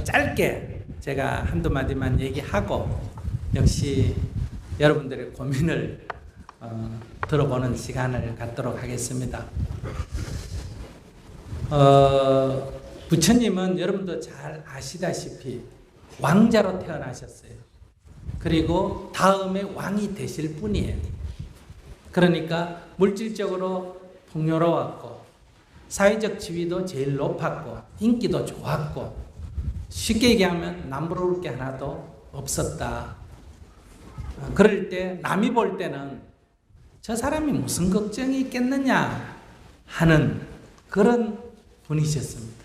짧게 제가 한두 마디만 얘기하고 역시 여러분들의 고민을 들어보는 시간을 갖도록 하겠습니다. 부처님은 여러분도 잘 아시다시피 왕자로 태어나셨어요. 그리고 다음에 왕이 되실 분이에요. 그러니까 물질적으로 풍요로웠고 사회적 지위도 제일 높았고 인기도 좋았고 쉽게 얘기하면 남부러울 게 하나도 없었다. 그럴 때 남이 볼 때는 저 사람이 무슨 걱정이 있겠느냐 하는 그런 분이셨습니다.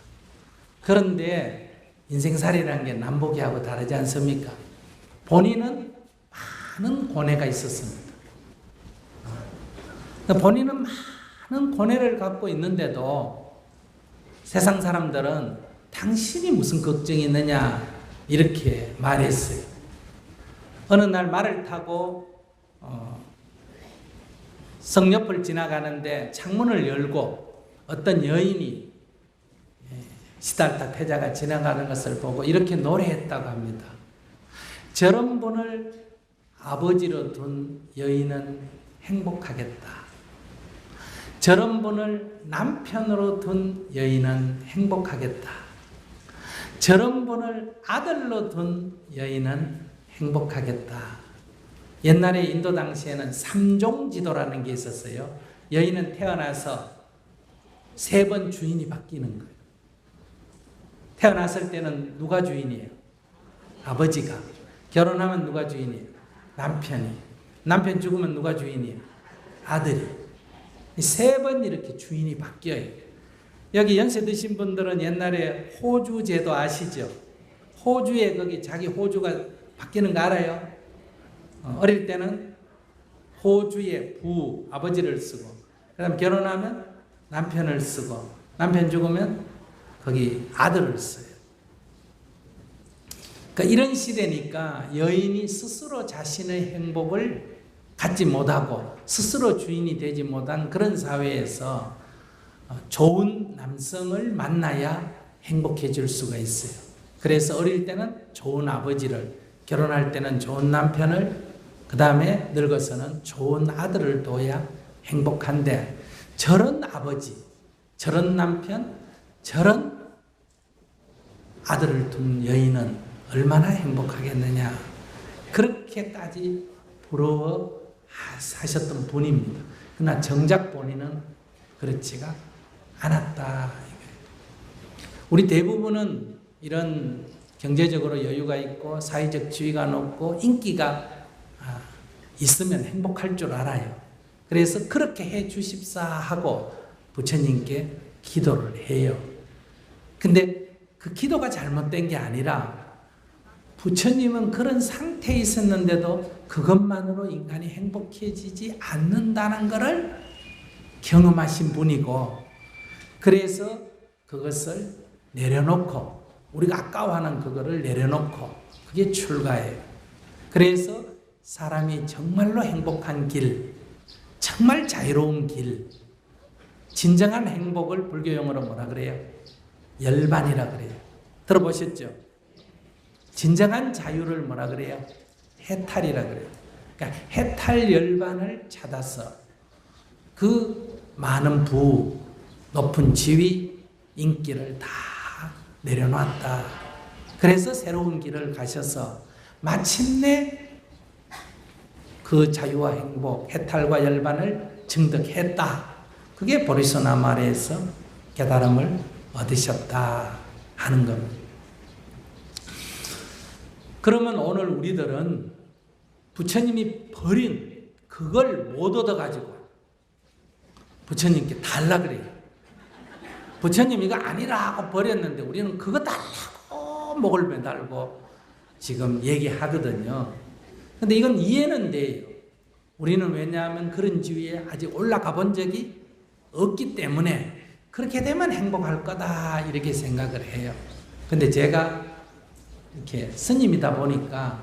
그런데 인생살이라는 게 남보기하고 다르지 않습니까? 본인은 많은 고뇌가 있었습니다. 본인은 많은 고뇌를 갖고 있는데도 세상 사람들은 당신이 무슨 걱정이 있느냐 이렇게 말했어요. 어느 날 말을 타고 성 옆을 지나가는데 창문을 열고 어떤 여인이 시달타 태자가 지나가는 것을 보고 이렇게 노래했다고 합니다. 저런 분을 아버지로 둔 여인은 행복하겠다. 저런 분을 남편으로 둔 여인은 행복하겠다. 저런 분을 아들로 둔 여인은 행복하겠다. 옛날에 인도 당시에는 삼종지도라는 게 있었어요. 여인은 태어나서 3번 주인이 바뀌는 거예요. 태어났을 때는 누가 주인이에요? 아버지가. 결혼하면 누가 주인이에요? 남편이. 남편 죽으면 누가 주인이에요? 아들이. 3번 이렇게 주인이 바뀌어요. 여기 연세 드신 분들은 옛날에 호주 제도 아시죠? 호주에 거기 자기 호주가 바뀌는 거 알아요? 어릴 때는 호주의 부, 아버지를 쓰고, 그 다음 결혼하면 남편을 쓰고, 남편 죽으면 거기 아들을 써요. 그러니까 이런 시대니까 여인이 스스로 자신의 행복을 갖지 못하고 스스로 주인이 되지 못한 그런 사회에서 좋은 남성을 만나야 행복해질 수가 있어요. 그래서 어릴 때는 좋은 아버지를, 결혼할 때는 좋은 남편을, 그 다음에 늙어서는 좋은 아들을 둬야 행복한데 저런 아버지, 저런 남편, 저런 아들을 둔 여인은 얼마나 행복하겠느냐. 그렇게까지 부러워 하셨던 분입니다. 그러나 정작 본인은 그렇지가 않았다. 우리 대부분은 이런 경제적으로 여유가 있고 사회적 지위가 높고 인기가 있으면 행복할 줄 알아요. 그래서 그렇게 해 주십사 하고 부처님께 기도를 해요. 근데 그 기도가 잘못된 게 아니라 부처님은 그런 상태에 있었는데도 그것만으로 인간이 행복해지지 않는다는 것을 경험하신 분이고, 그래서 그것을 내려놓고, 우리가 아까워하는 그거를 내려놓고, 그게 출가예요. 그래서 사람이 정말로 행복한 길, 정말 자유로운 길, 진정한 행복을 불교용어로 뭐라 그래요? 열반이라 그래요. 들어보셨죠? 진정한 자유를 뭐라 그래요? 해탈이라 그래요. 그러니까 해탈 열반을 찾아서 그 많은 부, 높은 지위, 인기를 다 내려놨다. 그래서 새로운 길을 가셔서 마침내 그 자유와 행복, 해탈과 열반을 증득했다. 그게 보리소나마레에서 깨달음을 얻으셨다 하는 겁니다. 그러면 오늘 우리들은 부처님이 버린 그걸 못 얻어가지고 부처님께 달라 그래요. 부처님 이거 아니라 하고 버렸는데 우리는 그거 달라고 목을 매달고 지금 얘기하거든요. 근데 이건 이해는 돼요. 우리는 왜냐하면 그런 지위에 아직 올라가 본 적이 없기 때문에 그렇게 되면 행복할 거다 이렇게 생각을 해요. 근데 제가 이렇게 스님이다 보니까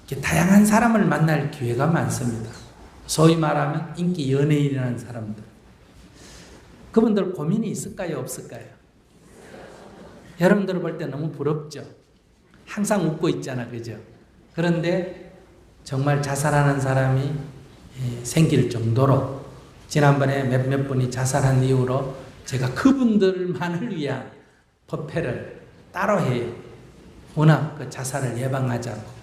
이렇게 다양한 사람을 만날 기회가 많습니다. 소위 말하면 인기 연예인이라는 사람들. 그분들 고민이 있을까요? 없을까요? 여러분들 볼 때 너무 부럽죠? 항상 웃고 있잖아, 그죠? 그런데 정말 자살하는 사람이 생길 정도로 지난번에 몇몇 분이 자살한 이후로 제가 그분들만을 위한 법회를 따로 해요. 워낙 그 자살을 예방하자고.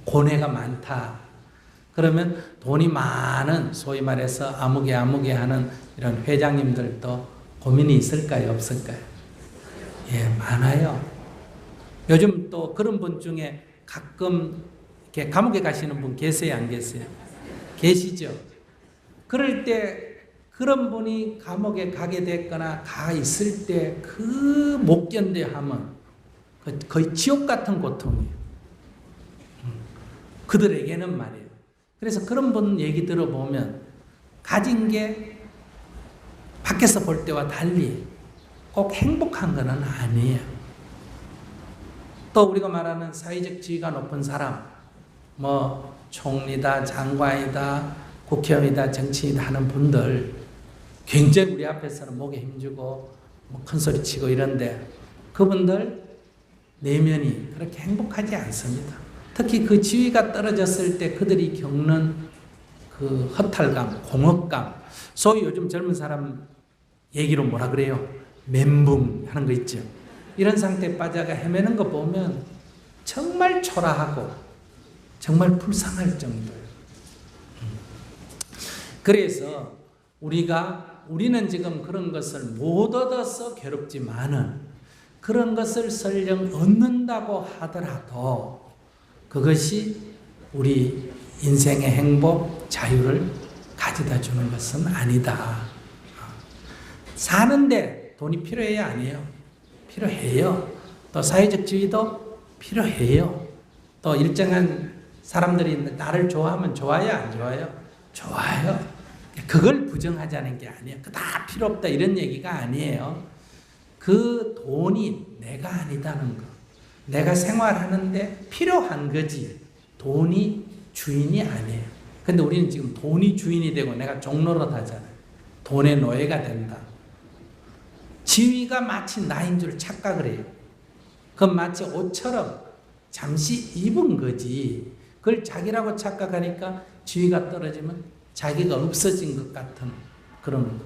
고뇌가 많다. 그러면 돈이 많은 소위 말해서 아무개 하는 이런 회장님들도 고민이 있을까요? 없을까요? 예, 많아요. 요즘 또 그런 분 중에 가끔 이렇게 감옥에 가시는 분 계세요? 안 계세요? 계시죠? 그럴 때 그런 분이 감옥에 가게 됐거나 가 있을 때 그 못 견뎌 하면 거의 지옥 같은 고통이에요. 그들에게는 말이에요. 그래서 그런 분 얘기 들어보면 가진 게 밖에서 볼 때와 달리 꼭 행복한 건 아니에요. 또 우리가 말하는 사회적 지위가 높은 사람, 뭐 총리다, 장관이다, 국회의원이다, 정치인이다 하는 분들 굉장히 우리 앞에서는 목에 힘주고 뭐 큰소리 치고 이런데 그분들 내면이 그렇게 행복하지 않습니다. 특히 그 지위가 떨어졌을 때 그들이 겪는 그 허탈감, 공허감, 소위 요즘 젊은 사람 얘기로 뭐라 그래요? 멘붕 하는 거 있죠. 이런 상태에 빠져가 헤매는 거 보면 정말 초라하고 정말 불쌍할 정도예요. 그래서 우리는 지금 그런 것을 못 얻어서 괴롭지만은 그런 것을 설령 얻는다고 하더라도 그것이 우리 인생의 행복, 자유를 가져다 주는 것은 아니다. 사는데 돈이 필요해요? 아니에요? 필요해요. 또 사회적 지위도 필요해요. 또 일정한 사람들이 나를 좋아하면 좋아요? 안 좋아요? 좋아요. 그걸 부정하자는 게 아니에요. 다 필요 없다 이런 얘기가 아니에요. 그 돈이 내가 아니다는 거. 내가 생활하는데 필요한 거지 돈이 주인이 아니에요. 근데 우리는 지금 돈이 주인이 되고 내가 종노릇 하잖아요. 돈의 노예가 된다. 지위가 마치 나인 줄 착각을 해요. 그건 마치 옷처럼 잠시 입은 거지. 그걸 자기라고 착각하니까 지위가 떨어지면 자기가 없어진 것 같은 그런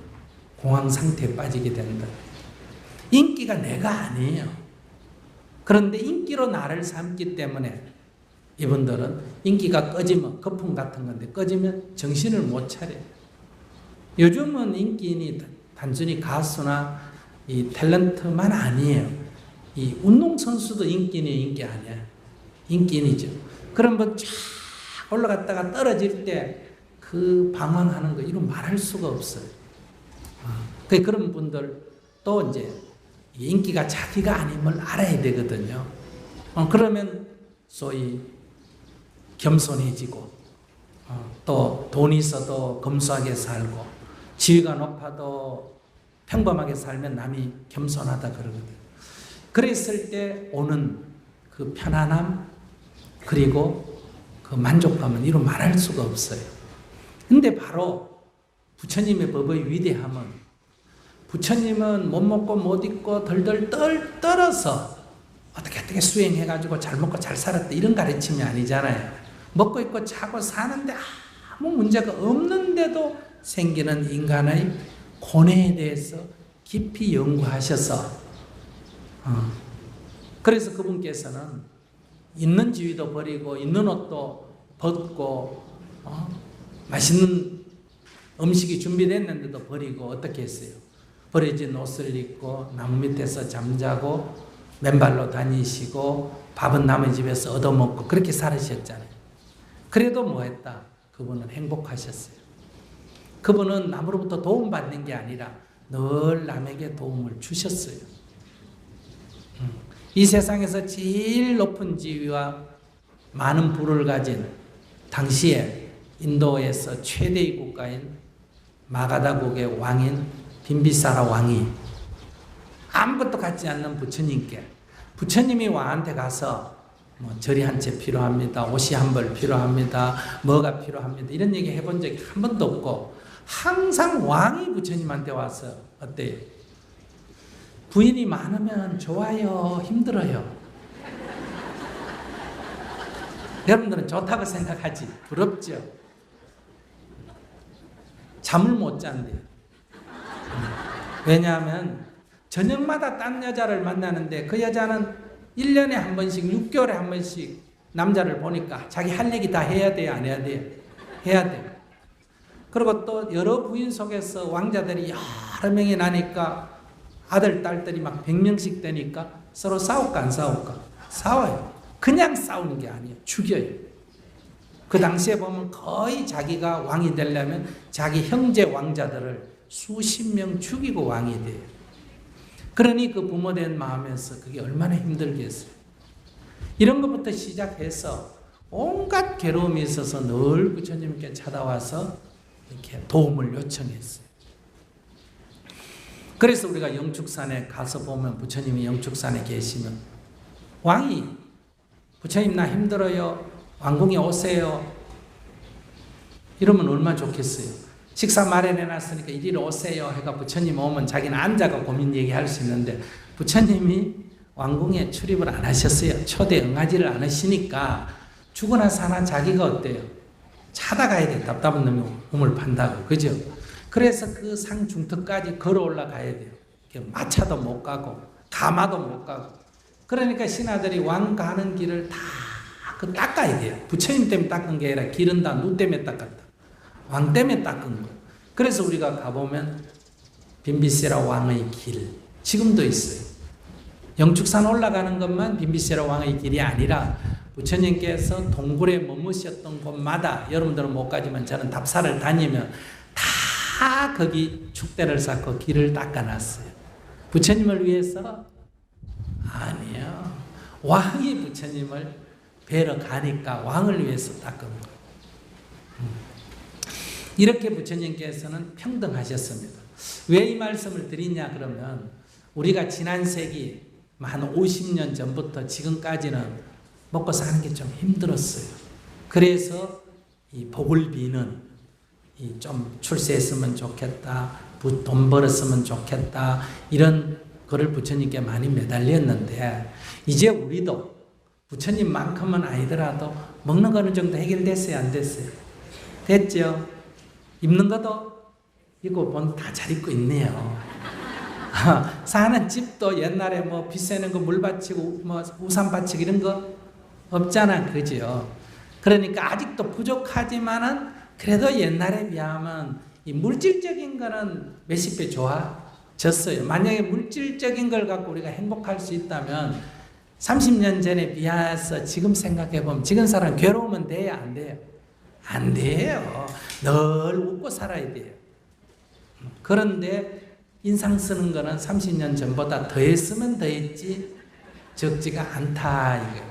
공황 상태에 빠지게 된다. 인기가 내가 아니에요. 그런데 인기로 나를 삼기 때문에 이분들은 인기가 꺼지면 거품 같은 건데 꺼지면 정신을 못 차려요. 요즘은 인기인이 단순히 가수나 이 탤런트만 아니에요. 이 운동선수도 인기 아니야. 인기인이죠. 그럼 뭐 쫙 올라갔다가 떨어질 때 그 방황하는 거 이런 말할 수가 없어요. 그런 분들 또 이제 인기가 자기가 아님을 알아야 되거든요. 그러면 소위 겸손해지고 또 돈이 있어도 검소하게 살고 지위가 높아도 평범하게 살면 남이 겸손하다 그러거든요. 그랬을 때 오는 그 편안함 그리고 그 만족감은 이루 말할 수가 없어요. 근데 바로 부처님의 법의 위대함은 부처님은 못 먹고 못 입고 덜덜 떨어서 어떻게 수행해가지고 잘 먹고 잘 살았다 이런 가르침이 아니잖아요. 먹고 입고 자고 사는데 아무 문제가 없는데도 생기는 인간의 고뇌에 대해서 깊이 연구하셔서 그래서 그분께서는 있는 지위도 버리고 있는 옷도 벗고 맛있는 음식이 준비됐는데도 버리고 어떻게 했어요? 버려진 옷을 입고 나무 밑에서 잠자고 맨발로 다니시고 밥은 남의 집에서 얻어먹고 그렇게 살으셨잖아요. 그래도 뭐 했다? 그분은 행복하셨어요. 그분은 남으로부터 도움받는 게 아니라 늘 남에게 도움을 주셨어요. 이 세상에서 제일 높은 지위와 많은 부를 가진 당시에 인도에서 최대의 국가인 마가다국의 왕인 빈비사라 왕이 아무것도 갖지 않는 부처님께 부처님이 왕한테 가서 뭐 절이 한 채 필요합니다. 옷이 한 벌 필요합니다. 뭐가 필요합니다. 이런 얘기 해본 적이 한 번도 없고 항상 왕이 부처님한테 와서 어때요? 부인이 많으면 좋아요, 힘들어요? 여러분들은 좋다고 생각하지. 부럽죠? 잠을 못 잔대요. 왜냐하면 저녁마다 딴 여자를 만나는데 그 여자는 1년에 한 번씩 6개월에 한 번씩 남자를 보니까 자기 할 얘기 다 해야 돼요, 안 해야 돼요? 해야 돼요. 그리고 또 여러 부인 속에서 왕자들이 여러 명이 나니까 아들, 딸들이 막 100명씩 되니까 서로 싸울까 안 싸울까? 싸워요. 그냥 싸우는 게 아니에요. 죽여요. 그 당시에 보면 거의 자기가 왕이 되려면 자기 형제 왕자들을 수십 명 죽이고 왕이 돼요. 그러니 그 부모된 마음에서 그게 얼마나 힘들겠어요. 이런 것부터 시작해서 온갖 괴로움이 있어서 늘 부처님께 찾아와서 이렇게 도움을 요청했어요. 그래서 우리가 영축산에 가서 보면 부처님이 영축산에 계시면 왕이 부처님 나 힘들어요. 왕궁에 오세요. 이러면 얼마나 좋겠어요. 식사 마련해놨으니까 이리로 오세요. 해가 부처님 오면 자기는 앉아가 고민 얘기할 수 있는데 부처님이 왕궁에 출입을 안 하셨어요. 초대 응하지를 않으시니까 죽으나 사나 자기가 어때요? 찾아가야 돼. 답답한 놈이 우물 판다고. 그죠? 그래서 그 상중턱까지 걸어 올라가야 돼요. 마차도 못 가고 가마도 못 가고. 그러니까 신하들이 왕 가는 길을 다 닦아야 돼요. 부처님 때문에 닦은 게 아니라 길은 다 누 때문에 닦았다. 왕 때문에 닦은 거. 그래서 우리가 가보면 빈비세라 왕의 길 지금도 있어요. 영축산 올라가는 것만 빈비세라 왕의 길이 아니라 부처님께서 동굴에 머무셨던 곳마다 여러분들은 못 가지만 저는 답사를 다니면 다 거기 축대를 쌓고 길을 닦아놨어요. 부처님을 위해서? 아니요. 왕이 부처님을 뵈러 가니까 왕을 위해서 닦은 거예요. 이렇게 부처님께서는 평등하셨습니다. 왜 이 말씀을 드리냐 그러면 우리가 지난 세기 한 50년 전부터 지금까지는 먹고 사는 게 좀 힘들었어요. 그래서 이 복을 비는 좀 출세했으면 좋겠다, 돈 벌었으면 좋겠다 이런 거를 부처님께 많이 매달렸는데 이제 우리도 부처님만큼은 아니더라도 먹는 거는 정도 해결됐어요, 안 됐어요? 됐죠? 입는 것도 이거 보면 다 잘 입고 있네요. 사는 집도 옛날에 뭐 비세는 거 물 받치고 뭐 우산 받치고 이런 거 없잖아, 그죠? 그러니까 아직도 부족하지만은 그래도 옛날에 비하면 이 물질적인 거는 몇십 배 좋아졌어요. 만약에 물질적인 걸 갖고 우리가 행복할 수 있다면 30년 전에 비해서 지금 생각해보면 지금 사람 괴로우면 돼요, 안 돼요? 안 돼요. 늘 웃고 살아야 돼요. 그런데 인상 쓰는 거는 30년 전보다 더 했으면 더 했지 적지가 않다. 이거.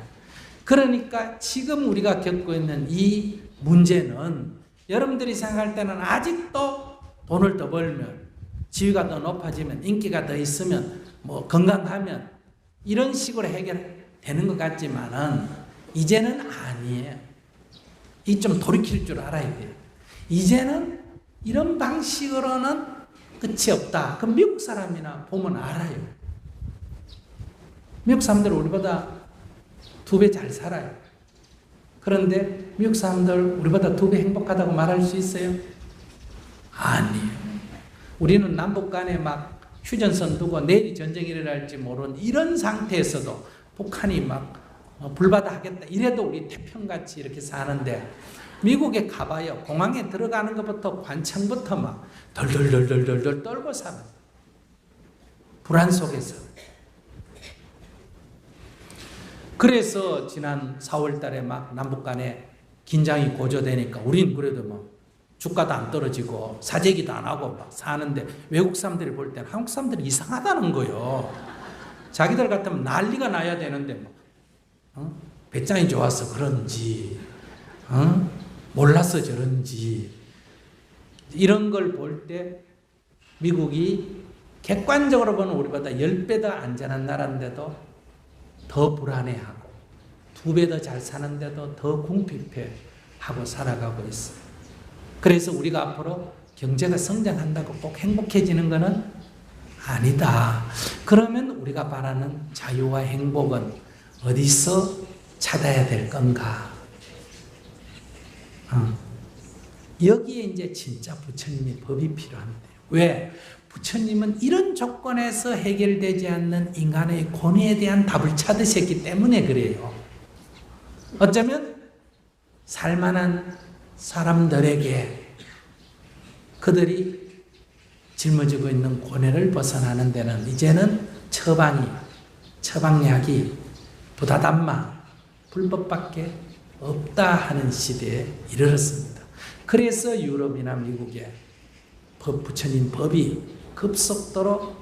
그러니까 지금 우리가 겪고 있는 이 문제는 여러분들이 생각할 때는 아직도 돈을 더 벌면 지위가 더 높아지면 인기가 더 있으면 뭐 건강하면 이런 식으로 해결되는 것 같지만은 이제는 아니에요. 이 좀 돌이킬 줄 알아야 돼요. 이제는 이런 방식으로는 끝이 없다. 그럼 미국 사람이나 보면 알아요. 미국 사람들 우리보다 2배 잘 살아요. 그런데 미국 사람들 우리보다 2배 행복하다고 말할 수 있어요? 아니에요. 우리는 남북 간에 막 휴전선 두고 내일이 전쟁이 일어날지 모르는 이런 상태에서도 북한이 막 불바다 하겠다 이래도 우리 태평같이 이렇게 사는데 미국에 가봐요. 공항에 들어가는 것부터 관창부터 막 덜덜덜덜덜 떨고 살아요. 불안 속에서. 그래서 지난 4월 달에 막 남북 간에 긴장이 고조되니까 우린 그래도 뭐 주가도 안 떨어지고 사재기도 안 하고 막 사는데 외국 사람들이 볼 때는 한국 사람들이 이상하다는 거예요. 자기들 같으면 난리가 나야 되는데 뭐 배짱이 좋아서 그런지 몰라서 저런지 이런 걸 볼 때 미국이 객관적으로 보면 우리보다 10배 더 안전한 나라인데도 더 불안해하고 2배 더 잘 사는데도 더 궁핍해하고 살아가고 있어요. 그래서 우리가 앞으로 경제가 성장한다고 꼭 행복해지는 것은 아니다. 그러면 우리가 바라는 자유와 행복은 어디서 찾아야 될 건가? 여기에 이제 진짜 부처님의 법이 필요합니다. 왜? 부처님은 이런 조건에서 해결되지 않는 인간의 고뇌에 대한 답을 찾으셨기 때문에 그래요. 어쩌면 살만한 사람들에게 그들이 짊어지고 있는 고뇌를 벗어나는 데는 이제는 처방약이 부다담마 불법밖에 없다 하는 시대에 이르렀습니다. 그래서 유럽이나 미국에 부처님 법이 급속도로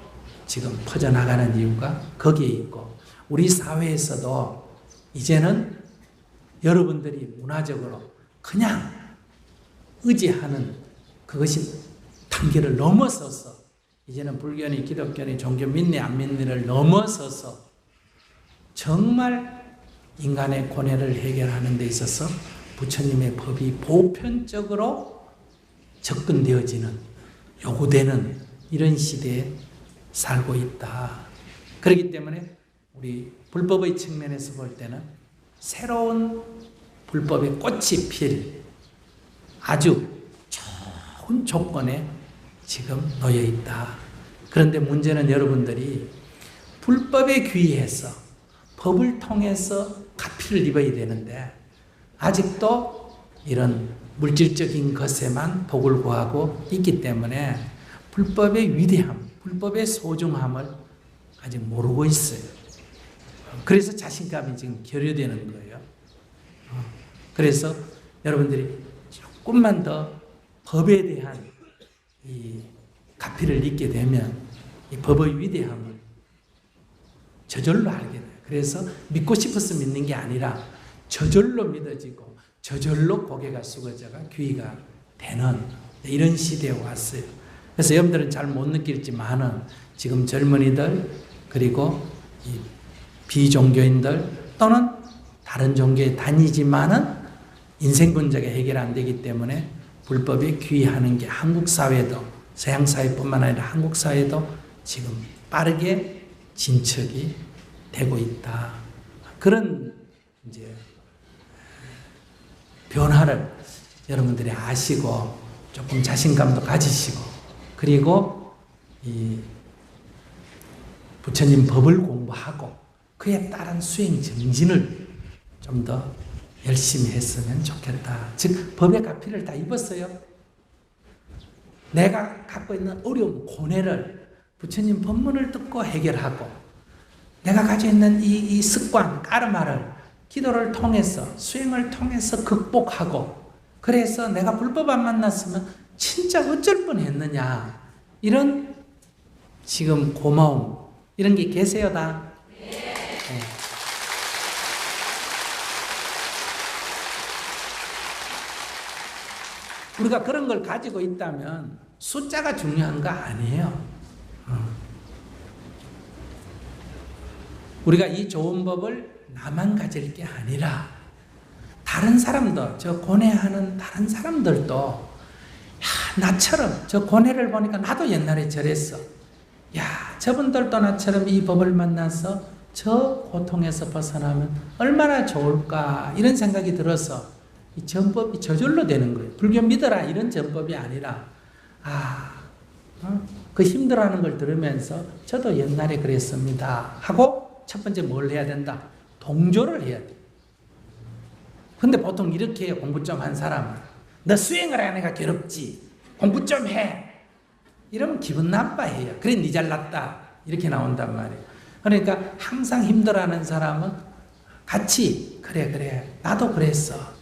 지금 퍼져나가는 이유가 거기에 있고, 우리 사회에서도 이제는 여러분들이 문화적으로 그냥 의지하는 그것이 단계를 넘어서서 이제는 불교니 기독교니 종교 믿니 안 믿니를 넘어서서 정말 인간의 고뇌를 해결하는 데 있어서 부처님의 법이 보편적으로 접근되어지는, 요구되는 이런 시대에 살고 있다. 그렇기 때문에 우리 불법의 측면에서 볼 때는 새로운 불법의 꽃이 필 아주 좋은 조건에 지금 놓여 있다. 그런데 문제는 여러분들이 불법에 귀의해서 법을 통해서 가피를 입어야 되는데 아직도 이런 물질적인 것에만 복을 구하고 있기 때문에 불법의 위대함, 불법의 소중함을 아직 모르고 있어요. 그래서 자신감이 지금 결여되는 거예요. 그래서 여러분들이 조금만 더 법에 대한 이 가피를 잊게 되면 이 법의 위대함을 저절로 알게 돼요. 그래서 믿고 싶어서 믿는 게 아니라 저절로 믿어지고 저절로 고개가 숙어져가 귀의가 되는 이런 시대에 왔어요. 그래서 여러분들은 잘 못 느낄지만은 지금 젊은이들 그리고 이 비종교인들 또는 다른 종교에 다니지만은 인생 문제가 해결 안 되기 때문에 불법에 귀의하는 게 한국 사회도 서양 사회뿐만 아니라 한국 사회도 지금 빠르게 진척이 되고 있다. 그런 이제 변화를 여러분들이 아시고 조금 자신감도 가지시고 그리고 이 부처님 법을 공부하고 그에 따른 수행 정진을 좀 더 열심히 했으면 좋겠다. 즉 법의 가피를 다 입었어요. 내가 갖고 있는 어려움, 고뇌를 부처님 법문을 듣고 해결하고 내가 가지고 있는 이 습관, 까르마를 기도를 통해서 수행을 통해서 극복하고 그래서 내가 불법 안 만났으면 진짜 어쩔 뻔했느냐 이런 지금 고마움 이런 게 계세요 다? 네. 우리가 그런 걸 가지고 있다면 숫자가 중요한 거 아니에요. 우리가 이 좋은 법을 나만 가질 게 아니라 다른 사람도 저 고뇌하는 다른 사람들도 나처럼 저 고뇌를 보니까 나도 옛날에 저랬어. 저분들도 나처럼 이 법을 만나서 저 고통에서 벗어나면 얼마나 좋을까 이런 생각이 들어서 이 전법이 저절로 되는 거예요. 불교 믿어라 이런 전법이 아니라 그 힘들어하는 걸 들으면서 저도 옛날에 그랬습니다 하고 첫 번째 뭘 해야 된다? 동조를 해야 돼. 근데 보통 이렇게 공부 좀 한 사람은 너 수행을 하니까 괴롭지 공부 좀 해 이러면 기분 나빠해요. 그래 니 잘났다 이렇게 나온단 말이에요. 그러니까 항상 힘들어하는 사람은 같이 그래 나도 그랬어.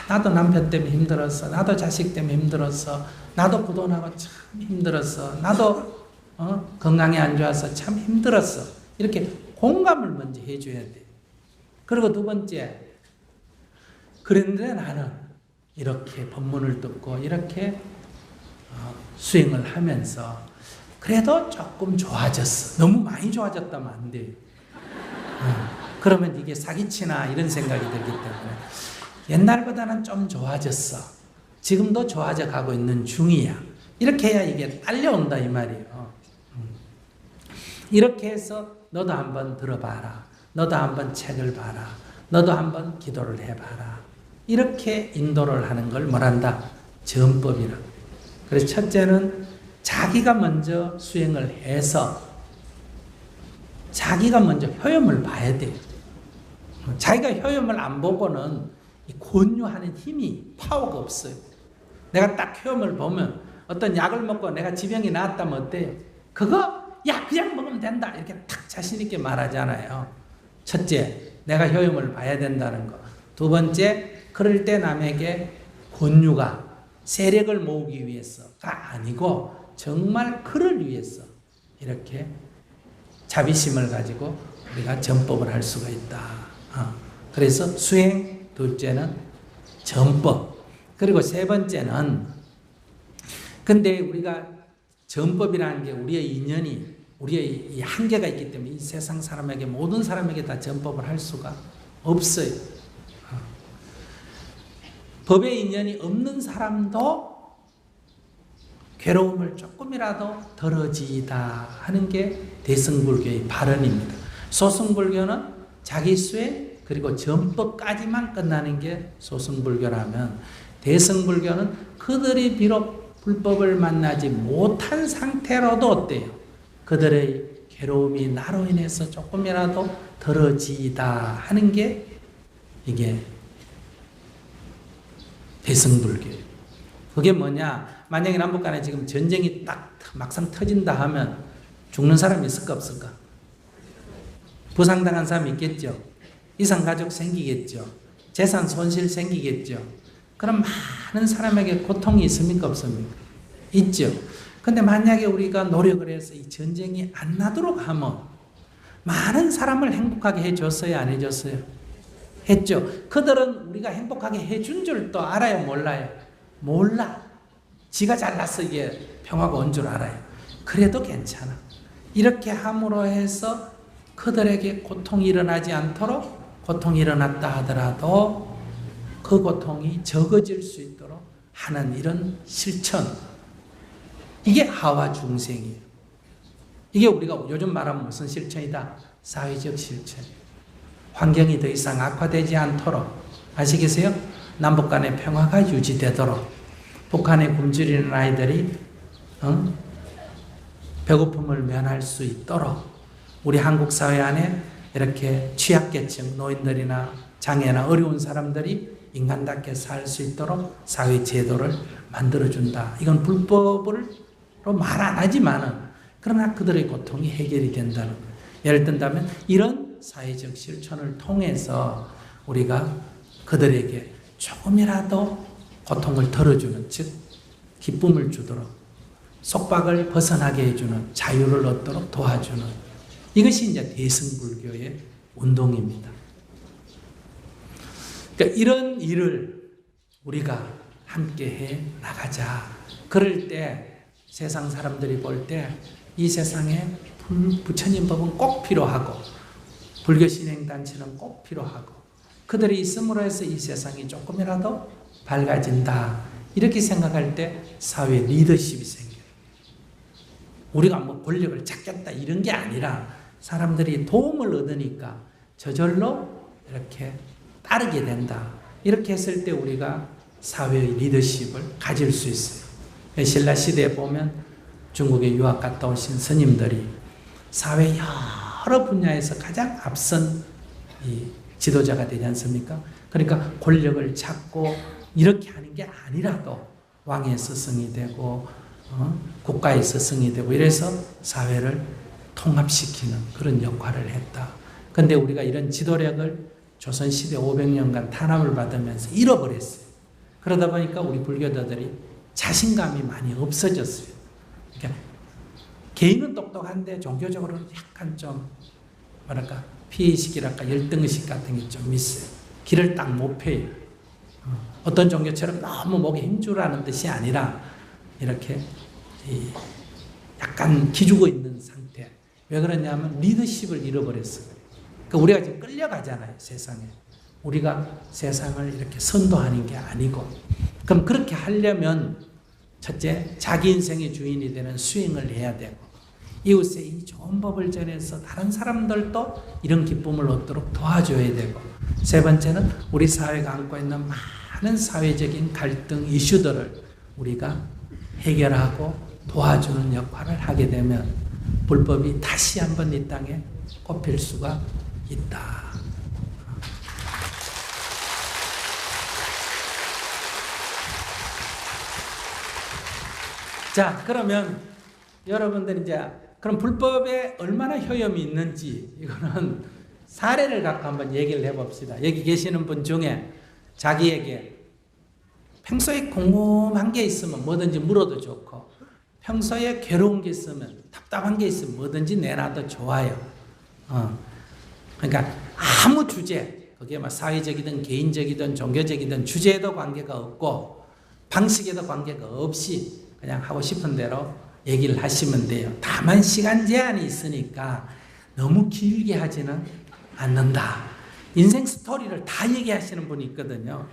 나도 남편 때문에 힘들었어. 나도 자식 때문에 힘들었어. 나도 부도나고 참 힘들었어. 나도 건강이 안 좋아서 참 힘들었어. 이렇게 공감을 먼저 해줘야 돼. 그리고 두 번째, 그런데 나는 이렇게 법문을 듣고 이렇게 수행을 하면서 그래도 조금 좋아졌어. 너무 많이 좋아졌다면 안 돼. 그러면 이게 사기치나 이런 생각이 들기 때문에 옛날보다는 좀 좋아졌어. 지금도 좋아져 가고 있는 중이야. 이렇게 해야 이게 딸려온다 이 말이에요. 이렇게 해서 너도 한번 들어봐라. 너도 한번 책을 봐라. 너도 한번 기도를 해봐라. 이렇게 인도를 하는 걸 뭐란다? 전법이라. 그래서 첫째는 자기가 먼저 수행을 해서 자기가 먼저 효험을 봐야 돼요. 자기가 효험을 안 보고는 권유하는 힘이, 파워가 없어요. 내가 딱 효험을 보면 어떤 약을 먹고 내가 지병이 나았다면 어때요? 그거 야 그냥 먹으면 된다 이렇게 탁 자신 있게 말하잖아요. 첫째, 내가 효험을 봐야 된다는 거. 두 번째, 그럴 때 남에게 권유가 세력을 모으기 위해서가 아니고 정말 그를 위해서 이렇게 자비심을 가지고 우리가 전법을 할 수가 있다. 그래서 수행, 둘째는 전법, 그리고 세 번째는 근데 우리가 전법이라는 게 우리의 인연이 우리의 이 한계가 있기 때문에 이 세상 사람에게 모든 사람에게 다 전법을 할 수가 없어요. 법의 인연이 없는 사람도 괴로움을 조금이라도 덜어지이다 하는 게 대승불교의 발언입니다. 소승불교는 자기 수행 그리고 전법까지만 끝나는 게 소승불교라면 대승불교는 그들이 비록 불법을 만나지 못한 상태로도 어때요? 그들의 괴로움이 나로 인해서 조금이라도 덜어지이다 하는 게 이게 대승불교예요. 그게 뭐냐? 만약에 남북간에 지금 전쟁이 딱 막상 터진다 하면 죽는 사람이 있을까 없을까? 부상당한 사람이 있겠죠. 이상가족 생기겠죠. 재산 손실 생기겠죠. 그럼 많은 사람에게 고통이 있습니까 없습니까? 있죠. 근데 만약에 우리가 노력을 해서 이 전쟁이 안 나도록 하면 많은 사람을 행복하게 해줬어요? 안 해줬어요? 했죠. 그들은 우리가 행복하게 해준 줄도 알아요? 몰라요? 몰라. 지가 잘났어 이게 평화가 온 줄 알아요. 그래도 괜찮아. 이렇게 함으로 해서 그들에게 고통이 일어나지 않도록 고통이 일어났다 하더라도 그 고통이 적어질 수 있도록 하는 이런 실천, 이게 하와 중생이에요. 이게 우리가 요즘 말하면 무슨 실천이다? 사회적 실천. 환경이 더 이상 악화되지 않도록, 아시겠어요? 남북 간의 평화가 유지되도록, 북한에 굶주리는 아이들이 배고픔을 면할 수 있도록 우리 한국 사회 안에 이렇게 취약계층, 노인들이나 장애나 어려운 사람들이 인간답게 살 수 있도록 사회 제도를 만들어준다. 이건 불법으로 말 안 하지만은 그러나 그들의 고통이 해결이 된다는 거예요. 예를 든다면 이런 사회적 실천을 통해서 우리가 그들에게 조금이라도 고통을 덜어주는, 즉 기쁨을 주도록, 속박을 벗어나게 해주는, 자유를 얻도록 도와주는, 이것이 이제 대승불교의 운동입니다. 그러니까 이런 일을 우리가 함께 해 나가자. 그럴 때 세상 사람들이 볼 때 이 세상에 부처님 법은 꼭 필요하고 불교 신행단체는 꼭 필요하고 그들이 있음으로 해서 이 세상이 조금이라도 밝아진다. 이렇게 생각할 때 사회 리더십이 생겨요. 우리가 뭐 권력을 찾겠다 이런 게 아니라 사람들이 도움을 얻으니까 저절로 이렇게 따르게 된다. 이렇게 했을 때 우리가 사회의 리더십을 가질 수 있어요. 신라 시대에 보면 중국에 유학 갔다 오신 스님들이 사회 여러 분야에서 가장 앞선 이 지도자가 되지 않습니까? 그러니까 권력을 찾고 이렇게 하는 게 아니라도 왕의 스승이 되고 국가의 스승이 되고 이래서 사회를 통합시키는 그런 역할을 했다. 그런데 우리가 이런 지도력을 조선시대 500년간 탄압을 받으면서 잃어버렸어요. 그러다 보니까 우리 불교도들이 자신감이 많이 없어졌어요. 그러니까 개인은 똑똑한데 종교적으로 약간 좀 뭐랄까 피의식이랄까 열등의식 같은 게 좀 있어요. 길을 딱 못 펴요. 어떤 종교처럼 너무 목에 힘주라는 뜻이 아니라 이렇게 약간 기죽어 있는 상태. 왜 그러냐면 리더십을 잃어버렸어요. 그러니까 우리가 지금 끌려가잖아요, 세상에. 우리가 세상을 이렇게 선도하는 게 아니고. 그럼 그렇게 하려면 첫째, 자기 인생의 주인이 되는 수행을 해야 되고 이웃에 이 좋은 법을 전해서 다른 사람들도 이런 기쁨을 얻도록 도와줘야 되고, 세 번째는 우리 사회가 안고 있는 많은 사회적인 갈등 이슈들을 우리가 해결하고 도와주는 역할을 하게 되면 불법이 다시 한번 이 땅에 꼽힐 수가 있다. 자, 그러면 여러분들 이제 그럼 불법에 얼마나 효험이 있는지 이거는 사례를 갖고 한번 얘기를 해봅시다. 여기 계시는 분 중에 자기에게 평소에 궁금한 게 있으면 뭐든지 물어도 좋고, 평소에 괴로운 게 있으면, 답답한 게 있으면 뭐든지 내놔도 좋아요. 그러니까 아무 주제, 그게 뭐 사회적이든 개인적이든 종교적이든 주제에도 관계가 없고 방식에도 관계가 없이 그냥 하고 싶은 대로 얘기를 하시면 돼요. 다만 시간 제한이 있으니까 너무 길게 하지는 않는다. 인생 스토리를 다 얘기하시는 분이 있거든요.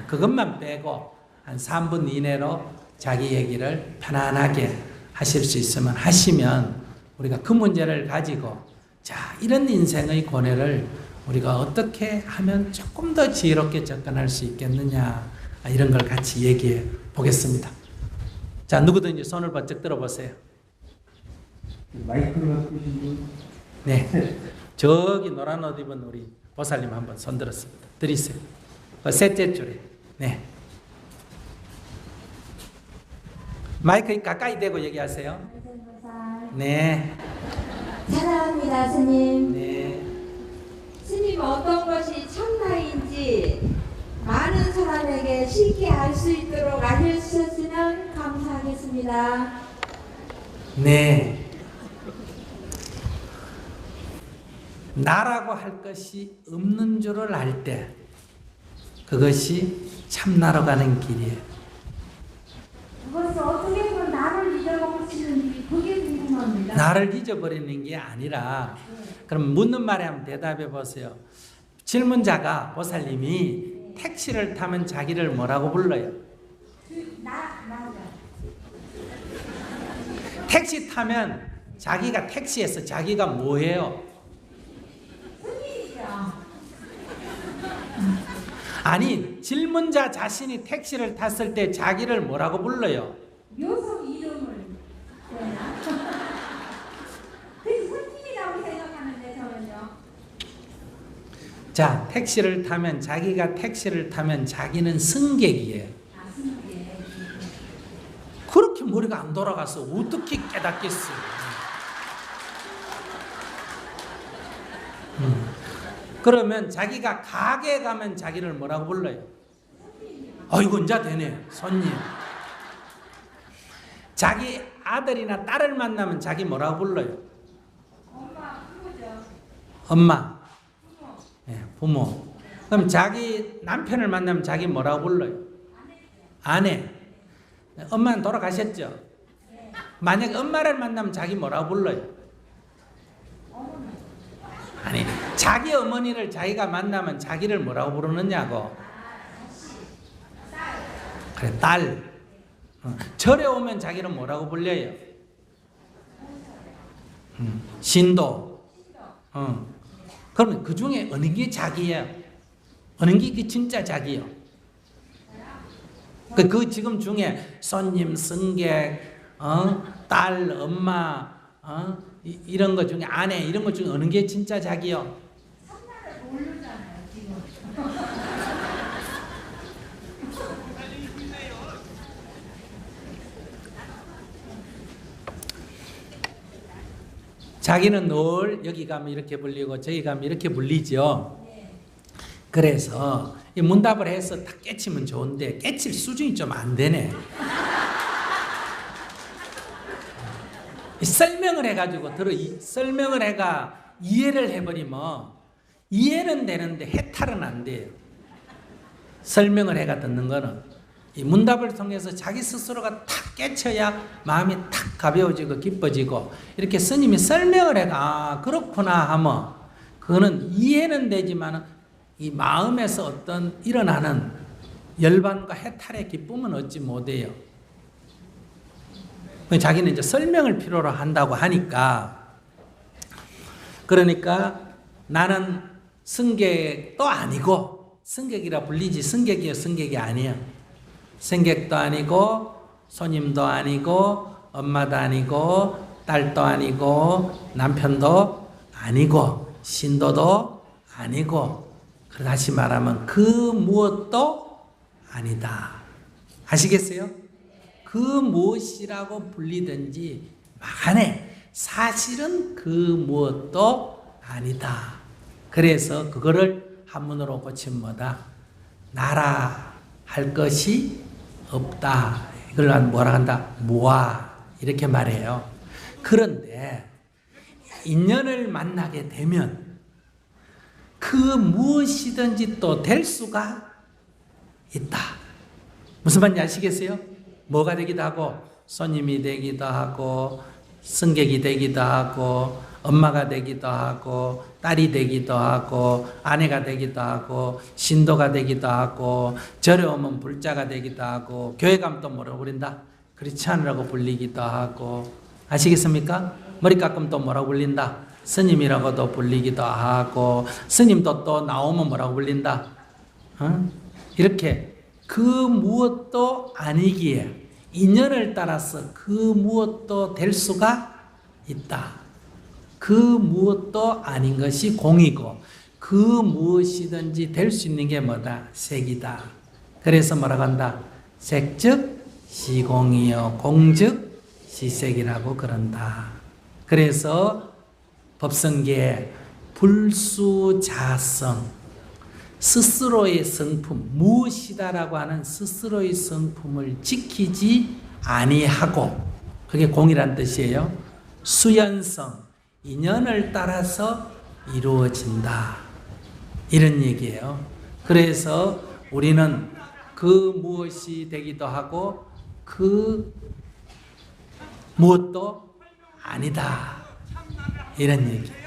그것만 빼고 한 3분 이내로 자기 얘기를 편안하게 하실 수 있으면 하시면 우리가 그 문제를 가지고, 자, 이런 인생의 고뇌를 우리가 어떻게 하면 조금 더 지혜롭게 접근할 수 있겠느냐, 이런 걸 같이 얘기해 보겠습니다. 자, 누구든지 손을 번쩍 들어보세요. 마이크를 갖고 계신 분? 네. 저기 노란 옷 입은 우리 보살님 한번 손 들었습니다. 드리세요. 셋째 줄에. 네. 마이크 가까이 대고 얘기하세요. 네. 사랑합니다, 스님. 네. 스님, 어떤 것이 참나인지 많은 사람에게 쉽게 알 수 있도록 알려주셨으면 감사하겠습니다. 네. 나라고 할 것이 없는 줄을 알 때 그것이 참나로 가는 길이에요. 그것을 어떻게 하면 나를 잊어먹을 수 있는지 그게 궁금합니다. 나를 잊어버리는 게 아니라, 그럼 묻는 말에 한번 대답해 보세요. 질문자가 보살님이 택시를 타면 자기를 뭐라고 불러요? 나가. 택시 타면 자기가 택시에서 자기가 뭐예요? 스님이죠. 아니, 질문자 자신이 택시를 탔을 때 자기를 뭐라고 불러요? 묘성 이름을 대나? 그게 스님이라고 생각하는데 저는요. 자, 택시를 타면 자기는 승객이에요. 승객. 그렇게 머리가 안 돌아가서 어떻게 깨닫겠어요? 그러면 자기가 가게에 가면 자기를 뭐라고 불러요? 아이고, 이제 되네. 손님. 자기 아들이나 딸을 만나면 자기 뭐라고 불러요? 엄마, 부모죠. 엄마. 네, 부모. 그럼 자기 남편을 만나면 자기 뭐라고 불러요? 아내. 엄마는 돌아가셨죠? 만약에 엄마를 만나면 자기 뭐라고 불러요? 아니, 자기 어머니를 자기가 만나면 자기를 뭐라고 부르느냐고. 그래, 딸. 절에 오면 자기는 뭐라고 불려요? 신도. 그러면 그 중에 어느 게 자기예요? 어느 게 진짜 자기요? 그 지금 중에 손님, 승객, 딸, 엄마, 이런 것 중에 아내, 이런 것 중에 어느 게 진짜 자기요? 참나를 모르잖아요, 지금. 자기는 늘 여기 가면 이렇게 불리고 저기 가면 이렇게 불리죠. 그래서 이 문답을 해서 다 깨치면 좋은데 깨칠 수준이 좀 안 되네. 설명을 해가지고 설명을 해가 이해를 해버리면 이해는 되는데 해탈은 안 돼요. 설명을 해가 듣는 거는 이 문답을 통해서 자기 스스로가 탁 깨쳐야 마음이 탁 가벼워지고 기뻐지고, 이렇게 스님이 설명을 해가 아, 그렇구나 하면 그거는 이해는 되지만 이 마음에서 어떤 일어나는 열반과 해탈의 기쁨은 얻지 못해요. 자기는 이제 설명을 필요로 한다고 하니까, 그러니까 나는 승객도 아니고, 승객이라 불리지 승객이요 승객이 아니에요. 승객도 아니고 손님도 아니고 엄마도 아니고 딸도 아니고 남편도 아니고 신도도 아니고, 다시 말하면 그 무엇도 아니다. 아시겠어요? 그 무엇이라고 불리든지 간에 사실은 그 무엇도 아니다. 그래서 그거를 한문으로 고치면 뭐다? 나라 할 것이 없다. 이걸 뭐라 한다? 무아. 이렇게 말해요. 그런데 인연을 만나게 되면 그 무엇이든지 또 될 수가 있다. 무슨 말인지 아시겠어요? 뭐가 되기도 하고, 손님이 되기도 하고, 승객이 되기도 하고, 엄마가 되기도 하고, 딸이 되기도 하고, 아내가 되기도 하고, 신도가 되기도 하고, 절에 오면 불자가 되기도 하고, 교회 가면 또 뭐라고 부른다? 크리스찬이라고 불리기도 하고, 아시겠습니까? 머리 깎으면 또 뭐라고 불린다? 스님이라고도 불리기도 하고, 스님도 또 나오면 뭐라고 불린다? 이렇게 그 무엇도 아니기에 인연을 따라서 그 무엇도 될 수가 있다. 그 무엇도 아닌 것이 공이고, 그 무엇이든지 될 수 있는 게 뭐다? 색이다. 그래서 뭐라고 한다? 색즉 시공이요 공즉 시색이라고 그런다. 그래서 법성계에 불수자성, 스스로의 성품, 무엇이다라고 하는 스스로의 성품을 지키지 아니하고, 그게 공이란 뜻이에요. 수연성, 인연을 따라서 이루어진다. 이런 얘기예요. 그래서 우리는 그 무엇이 되기도 하고 그 무엇도 아니다. 이런 얘기예요.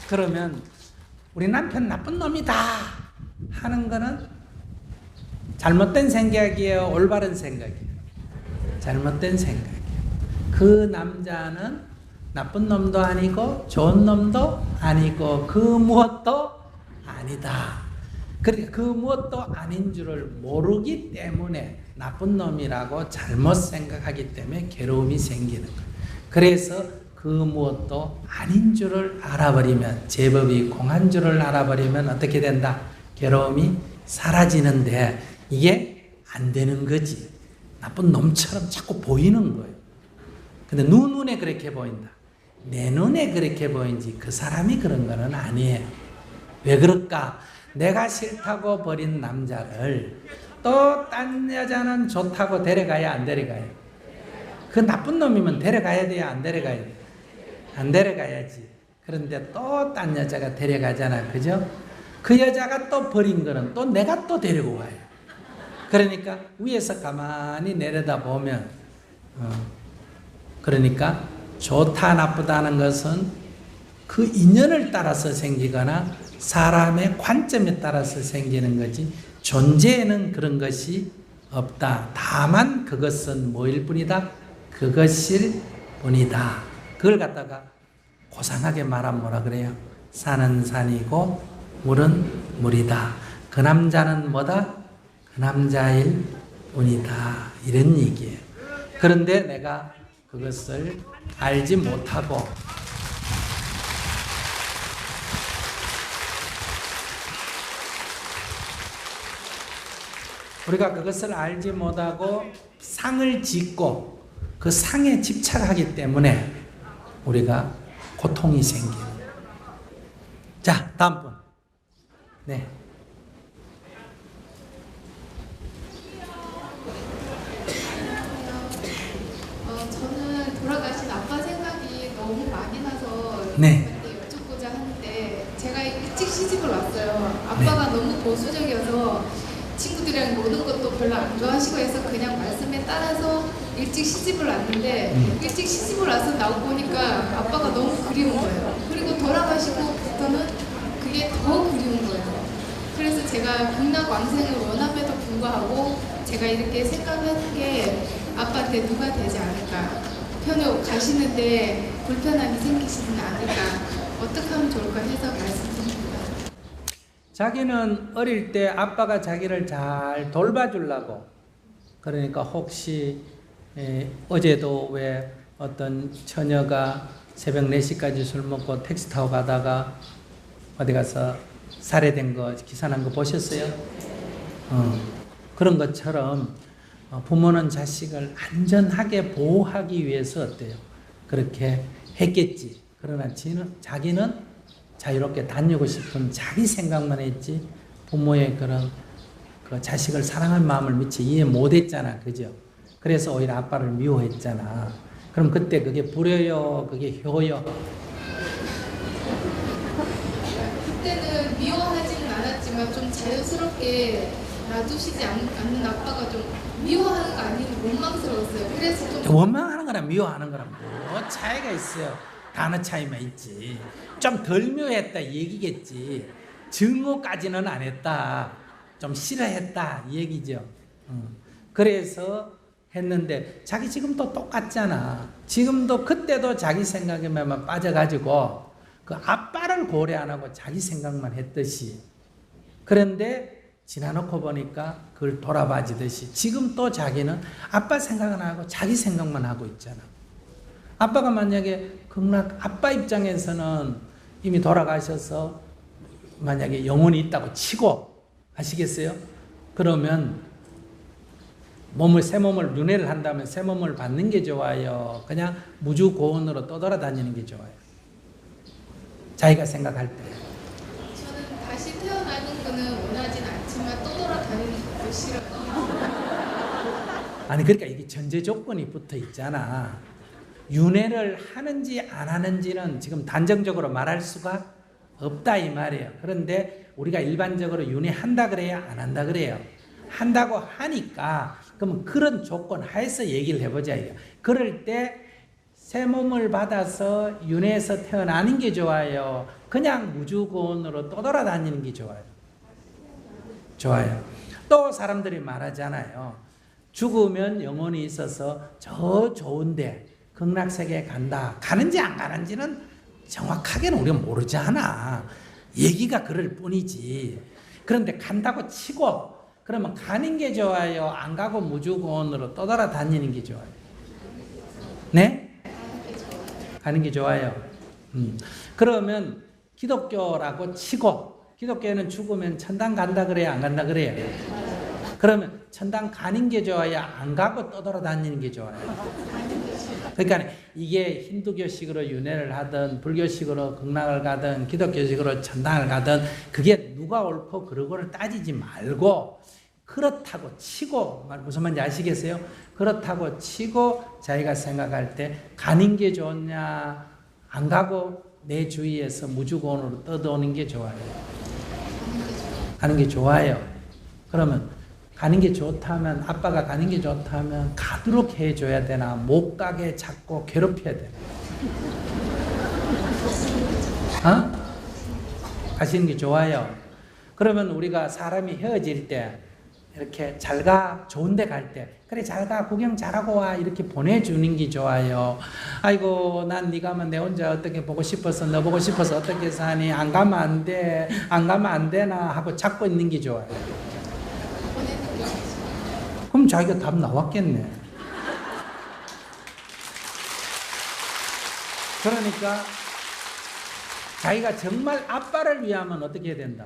그러면 우리 남편 나쁜 놈이다 하는 거는 잘못된 생각이에요? 올바른 생각이에요? 잘못된 생각이에요. 그 남자는 나쁜 놈도 아니고 좋은 놈도 아니고 그 무엇도 아니다. 그러니까 그 무엇도 아닌 줄을 모르기 때문에 나쁜 놈이라고 잘못 생각하기 때문에 괴로움이 생기는 거예요. 그래서 그 무엇도 아닌 줄을 알아버리면, 제법이 공한 줄을 알아버리면 어떻게 된다? 괴로움이 사라지는데 이게 안 되는 거지. 나쁜 놈처럼 자꾸 보이는 거예요. 근데 눈에 그렇게 보인다. 내 눈에 그렇게 보인지 그 사람이 그런 거는 아니에요. 왜 그럴까? 내가 싫다고 버린 남자를 또 딴 여자는 좋다고 데려가야 안 데려가요? 그 나쁜 놈이면 데려가야 돼요? 안 데려가야 돼요? 안 데려가야지. 그런데 또 딴 여자가 데려가잖아. 그죠? 그 여자가 또 버린 거는 또 내가 또 데리고 와요. 그러니까 위에서 가만히 내려다보면 그러니까 좋다 나쁘다는 것은 그 인연을 따라서 생기거나 사람의 관점에 따라서 생기는 거지 존재에는 그런 것이 없다. 다만 그것은 뭐일 뿐이다? 그것일 뿐이다. 그걸 갖다가 고상하게 말하면 뭐라 그래요? 산은 산이고 물은 물이다. 그 남자는 뭐다? 그 남자일 뿐이다. 이런 얘기예요. 그런데 내가 그것을 알지 못하고 우리가 그것을 알지 못하고 상을 짓고 그 상에 집착하기 때문에 우리가 고통이 생겨요. 자, 다음 분. 네. 저는 돌아가신 아빠 생각이 너무 많이 나서 네. 여쭙고자 하는데 제가 일찍 시집을 왔어요. 아빠가 네. 너무 보수적이어서 친구들이랑 노는 것도 별로 안 좋아하시고 해서 그냥 말씀에 따라서 일찍 시집을 왔는데 일찍 시집을 와서 나오고 보니까 아빠가 너무 그리운 거예요. 그리고 돌아가시고부터는 그 그게 더 그리운 거예요. 그래서 제가 극락왕생을 원함에도 불구하고 제가 이렇게 생각하는 게 아빠한테 누가 되지 않을까, 편에 가시는데 불편함이 생기시진 않을까, 어떻게 하면 좋을까 해서 말씀드립니다. 자기는 어릴 때 아빠가 자기를 잘 돌봐주려고, 그러니까 혹시 어제도 왜 어떤 처녀가 새벽 4시까지 술 먹고 택시 타고 가다가 어디 가서 살해된 거 기사 난 거 보셨어요? 그런 것처럼 부모는 자식을 안전하게 보호하기 위해서 어때요? 그렇게 했겠지. 그러나 자기는 자유롭게 다니고 싶은 자기 생각만 했지 부모의 그런 그 자식을 사랑할 마음을 미처 이해 못했잖아, 그죠? 그래서 오히려 아빠를 미워했잖아. 그럼 그때 그게 불효요, 그게 효요? 그때는 미워하지는 않았지만 좀 자연스럽게 놔두시지 않는 아빠가 좀 미워하는 거 아니고 원망스러웠어요. 그래서 좀 원망하는 거랑 미워하는 거랑 뭐 차이가 있어요. 단어 차이만 있지. 좀 덜 미워했다 이 얘기겠지. 증오까지는 안 했다. 좀 싫어했다 이 얘기죠. 그래서 했는데 자기 지금도 똑같잖아. 지금도 그때도 자기 생각에만 빠져가지고 그 아빠를 고려 안 하고 자기 생각만 했듯이. 그런데 지나놓고 보니까 그걸 돌아봐지듯이 지금 또 자기는 아빠 생각은 안 하고 자기 생각만 하고 있잖아. 아빠가 만약에 아빠 입장에서는 이미 돌아가셔서 만약에 영혼이 있다고 치고, 아시겠어요? 그러면 새 몸을 윤회를 한다면 새 몸을 받는 게 좋아요? 그냥 무주고원으로 떠돌아다니는 게 좋아요? 자기가 생각할 때. 저는 다시 태어나는 거는 원하진 않지만 떠돌아다니는 것도 싫어요. 아니 그러니까 이게 전제 조건이 붙어 있잖아. 윤회를 하는지 안 하는지는 지금 단정적으로 말할 수가 없다 이 말이에요. 그런데 우리가 일반적으로 윤회한다 그래요? 안 한다 그래요? 한다고 하니까 그러면 그런 조건 하에서 얘기를 해보자 이거. 그럴 때 새 몸을 받아서 윤회에서 태어나는 게 좋아요? 그냥 무주고원으로 떠돌아다니는 게 좋아요? 좋아요. 또 사람들이 말하잖아요. 죽으면 영혼이 있어서 저 좋은데 극락세계에 간다. 가는지 안 가는지는 정확하게는 우리가 모르잖아. 얘기가 그럴 뿐이지. 그런데 간다고 치고 그러면 가는 게 좋아요? 안 가고 무주고원으로 떠돌아다니는 게 좋아요? 네? 가는 게 좋아요. 그러면 기독교라고 치고 기독교에는 죽으면 천당 간다 그래요? 안 간다 그래요? 그러면 천당 가는 게 좋아요? 안 가고 떠돌아다니는 게 좋아요? 그러니까 이게 힌두교식으로 윤회를 하든 불교식으로 극락을 가든 기독교식으로 천당을 가든 그게 누가 옳고 그르고를 따지지 말고 그렇다고 치고 무슨 말인지 아시겠어요? 그렇다고 치고 자기가 생각할 때 가는 게 좋냐 안 가고 내 주위에서 무주고원으로 떠도는 게 좋아요? 가는 게 좋아요. 그러면 가는 게 좋다면 아빠가 가는 게 좋다면 가도록 해줘야 되나 못 가게 자꾸 괴롭혀야 되나? 가시는 게 좋아요. 그러면 우리가 사람이 헤어질 때 이렇게 잘 가 좋은 데 갈 때 그래 잘 가 구경 잘하고 와 이렇게 보내주는 게 좋아요? 아이고 난 네가 하면 내 혼자 어떻게 보고 싶어서 너 보고 싶어서 어떻게 사니 안 가면 안 돼 안 가면 안 되나 하고 찾고 있는 게 좋아요? 그럼 자기가 답 나왔겠네. 그러니까 자기가 정말 아빠를 위하면 어떻게 해야 된다?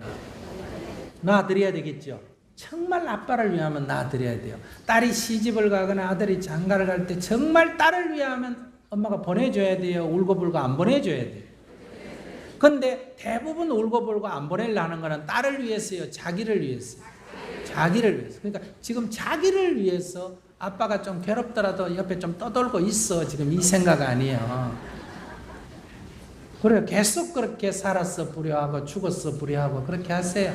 놔드려야 되겠죠. 정말 아빠를 위하면 놔드려야 돼요. 딸이 시집을 가거나 아들이 장가를 갈 때 정말 딸을 위하면 엄마가 보내줘야 돼요? 울고불고 안 보내줘야 돼요? 근데 대부분 울고불고 안 보내려는 거는 딸을 위해서요? 자기를 위해서요? 자기를 위해서. 그러니까 지금 자기를 위해서 아빠가 좀 괴롭더라도 옆에 좀 떠돌고 있어. 지금 이 생각 아니에요. 그래 계속 그렇게 살았어 불효하고 죽었어 불효하고 그렇게 하세요.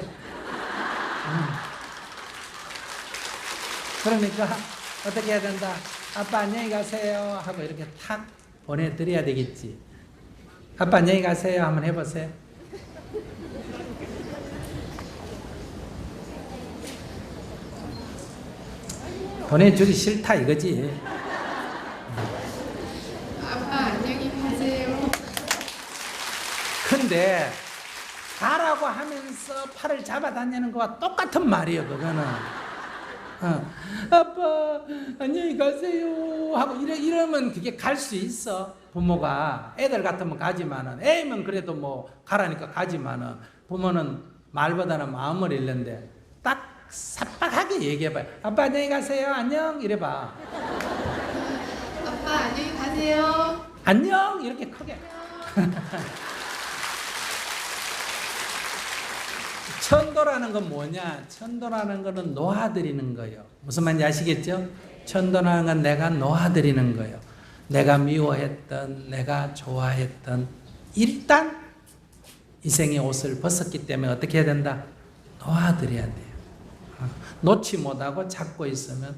그러니까 어떻게 해야 된다? 아빠 안녕히 가세요 하고 이렇게 탁 보내드려야 되겠지. 아빠 안녕히 가세요 한번 해보세요. 보내주기 싫다 이거지. 아빠 안녕히 가세요. 근데 가라고 하면서 팔을 잡아다니는 거와 똑같은 말이에요. 그거는 아빠 안녕히 가세요 하고 이러면 그게 갈 수 있어. 부모가 애들 같으면 가지만은, 애면 그래도 뭐 가라니까 가지만은, 부모는 말보다는 마음을 읽는데 딱 삽박하게 얘기해봐요. 아빠 안녕히 가세요. 안녕 이래봐. 아빠 안녕히 가세요. 안녕 이렇게 크게. 천도라는 건 뭐냐? 천도라는 거는 놓아드리는 거예요. 무슨 말인지 아시겠죠? 천도라는 건 내가 놓아드리는 거예요. 내가 미워했던, 내가 좋아했던, 일단 이생의 옷을 벗었기 때문에 어떻게 해야 된다? 놓아드려야 돼요. 놓지 못하고 잡고 있으면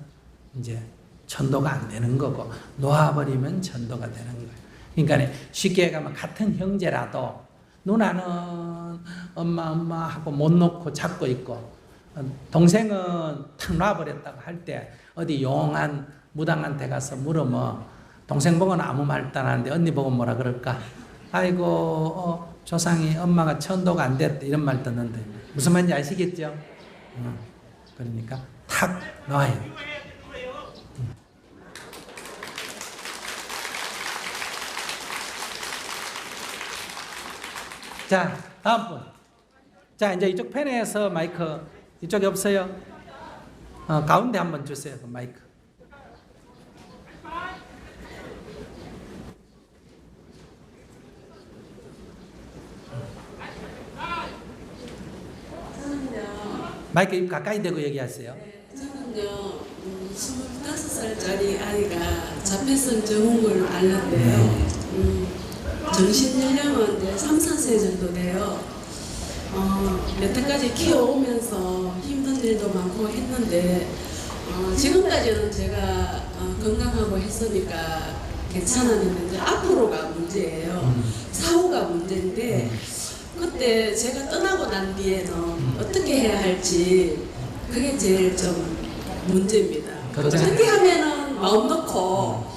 이제 천도가 안 되는 거고, 놓아버리면 천도가 되는 거예요. 그러니까 쉽게 얘기하면 같은 형제라도 누나는 엄마 하고 못 놓고 잡고 있고, 동생은 탁 놔버렸다고 할 때 어디 용한 무당한테 가서 물으면 동생 보고는 아무 말도 안 하는데 언니 보고 뭐라 그럴까? 아이고 조상이 엄마가 천도가 안 됐다 이런 말 듣는데 무슨 말인지 아시겠죠? 그러니까 탁 놔요. 자, 다음 분. 자, 이제 이쪽 펜에서 마이크, 이쪽에 없어요? 가운데 한번 주세요, 그 마이크. 마이크 입 가까이 대고 얘기하세요. 네, 저는요, 25살짜리 아이가 자폐성 증후군 걸 앓는데요. 정신연령은 이제 3, 4세 정도 돼요. 여태까지 키워오면서 힘든 일도 많고 했는데, 지금까지는 제가 건강하고 했으니까 괜찮았는데, 앞으로가 문제예요. 사후가 문제인데, 그때 제가 떠나고 난 뒤에는 어떻게 해야 할지, 그게 제일 좀 문제입니다. 그렇죠. 어떻게 하면은 마음 놓고,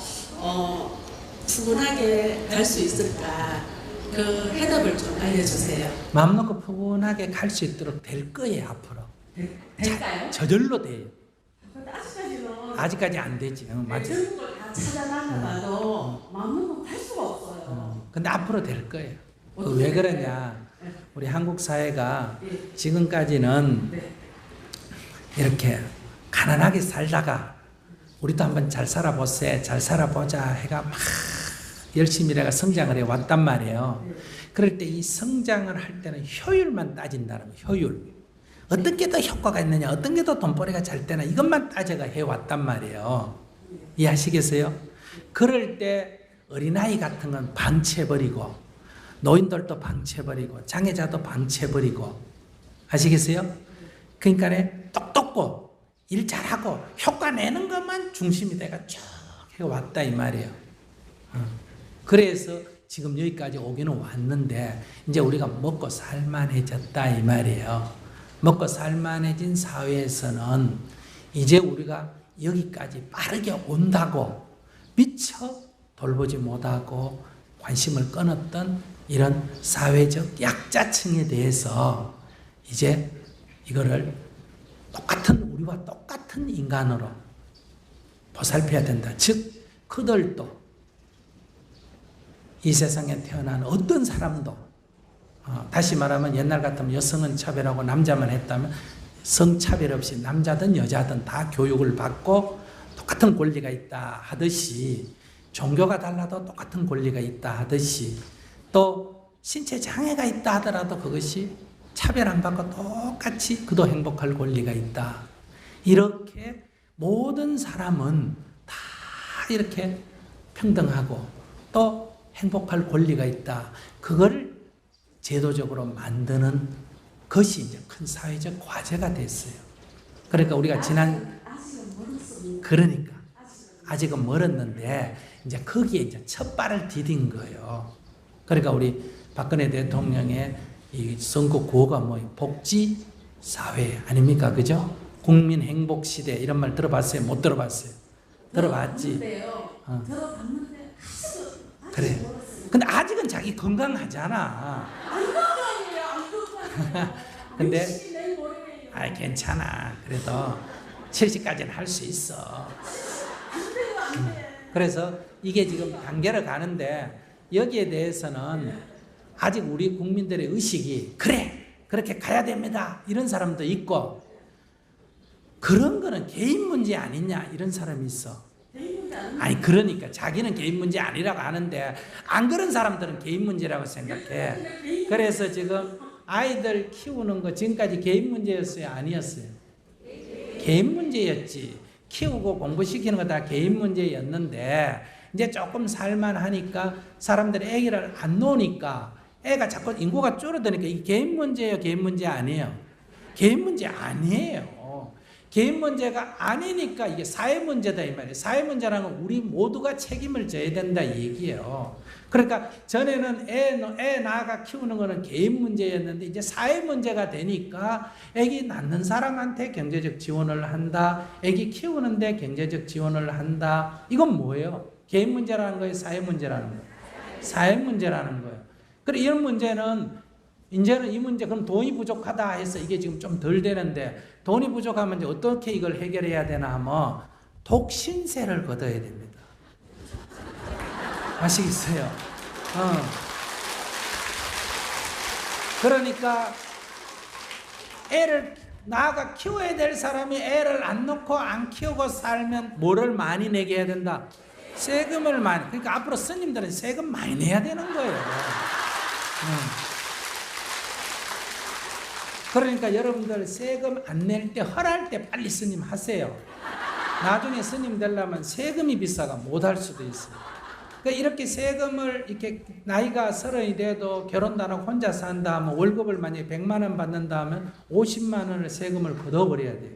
푸근하게 갈 수 있을까? 그 해답을 좀 알려주세요. 마음 놓고 푸근하게 갈 수 있도록 될 거예요, 앞으로. 될까요? 저절로 돼요. 아직까지는 아직까지 안 되지. 맞아. 전부 다 찾아다녀봐도 마음 놓고 갈 수가 없어요. 근데 앞으로 될 거예요. 왜 그러냐? 우리 한국 사회가 지금까지는 이렇게 가난하게 살다가 우리도 한번 잘 살아보세, 잘 살아보자 해가 막 열심히 내가 성장을 해왔단 말이에요. 그럴 때 이 성장을 할 때는 효율만 따진다는 거예요. 효율. 어떤 게 더 효과가 있느냐, 어떤 게 더 돈벌이가 잘 되나 이것만 따져가 해왔단 말이에요. 이해하시겠어요? 그럴 때 어린아이 같은 건 방치해버리고 노인들도 방치해버리고 장애자도 방치해버리고 아시겠어요? 그러니까 똑똑고 일 잘하고 효과 내는 것만 중심이 돼가 쭉 해왔다 이 말이에요. 그래서 지금 여기까지 오기는 왔는데 이제 우리가 먹고 살만해졌다 이 말이에요. 먹고 살만해진 사회에서는 이제 우리가 여기까지 빠르게 온다고 미처 돌보지 못하고 관심을 끊었던 이런 사회적 약자층에 대해서 이제 이거를 우리와 똑같은 인간으로 보살펴야 된다. 즉 그들도 이 세상에 태어난 어떤 사람도 다시 말하면 옛날 같으면 여성은 차별하고 남자만 했다면 성차별 없이 남자든 여자든 다 교육을 받고 똑같은 권리가 있다 하듯이 종교가 달라도 똑같은 권리가 있다 하듯이 또 신체 장애가 있다 하더라도 그것이 차별 안 받고 똑같이 그도 행복할 권리가 있다. 이렇게 모든 사람은 다 이렇게 평등하고 또 행복할 권리가 있다. 그걸 제도적으로 만드는 것이 이제 큰 사회적 과제가 됐어요. 그러니까 우리가 그러니까 아직은 멀었는데 이제 거기에 이제 첫 발을 디딘 거예요. 그러니까 우리 박근혜 대통령의 이 선거 구호가 복지 사회 아닙니까? 그죠? 국민 행복 시대 이런 말 들어봤어요? 못 들어봤어요? 들어봤지? 들어봤는데요. 들어봤는데 아직은 그래. 모르겠어요. 근데 아직은 자기 건강하잖아. 안 건강해요. 안 건강해요. 근데 60이 내일 모레예요. 아 괜찮아. 그래도 70까지는 할 수 있어. 안 돼요. 안 돼. 그래서 이게 지금 단계로 가는데 여기에 대해서는 아직 우리 국민들의 의식이 그래 그렇게 가야 됩니다 이런 사람도 있고 그런 거는 개인 문제 아니냐 이런 사람이 있어. 아니 그러니까 자기는 개인 문제 아니라고 하는데 안 그런 사람들은 개인 문제라고 생각해. 그래서 지금 아이들 키우는 거 지금까지 개인 문제였어요? 아니었어요? 개인 문제였지. 키우고 공부시키는 거 다 개인 문제였는데 이제 조금 살만하니까 사람들이 애기를 안 놓으니까 애가 자꾸 인구가 줄어드니까 이게 개인 문제예요? 개인 문제 아니에요? 개인 문제 아니에요. 개인 문제가 아니니까 이게 사회 문제다 이 말이에요. 사회 문제라는 건 우리 모두가 책임을 져야 된다 이 얘기예요. 그러니까 전에는 애 낳아가 키우는 거는 개인 문제였는데 이제 사회 문제가 되니까 애기 낳는 사람한테 경제적 지원을 한다. 애기 키우는데 경제적 지원을 한다. 이건 뭐예요? 개인 문제라는 거예요? 사회 문제라는 거예요? 사회 문제라는 거예요. 그래 이런 문제는 이제는 이 문제 그럼 돈이 부족하다 해서 이게 지금 좀 덜 되는데 돈이 부족하면 이제 어떻게 이걸 해결해야 되나 하면 독신세를 걷어야 됩니다. 아시겠어요? 그러니까 애를 나아가 키워야 될 사람이 애를 안 놓고 안 키우고 살면 뭐를 많이 내게 해야 된다? 세금을 많이. 그러니까 앞으로 스님들은 세금 많이 내야 되는 거예요. 그러니까 여러분들 세금 안 낼 때 허할 때 빨리 스님 하세요. 나중에 스님 되려면 세금이 비싸가 못 할 수도 있어요. 그러니까 이렇게 세금을 이렇게 나이가 30이 돼도 결혼도 안 하고 혼자 산다 하면 월급을 만약에 100만 원 받는다 하면 50만 원을 세금을 걷어버려야 돼요.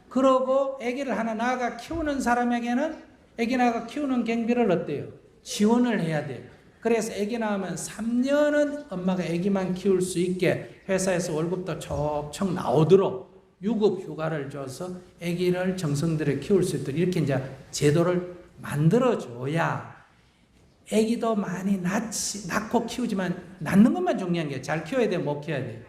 그러고 아기를 하나 낳아가 키우는 사람에게는 아기 낳아가 키우는 경비를 어때요? 지원을 해야 돼요. 그래서 아기 낳으면 3년은 엄마가 아기만 키울 수 있게 회사에서 월급도 척척 나오도록 유급 휴가를 줘서 아기를 정성들여 키울 수 있도록 이렇게 이제 제도를 만들어줘야 아기도 많이 낳고 키우지만 낳는 것만 중요한 게 잘 키워야 돼, 못 키워야 돼?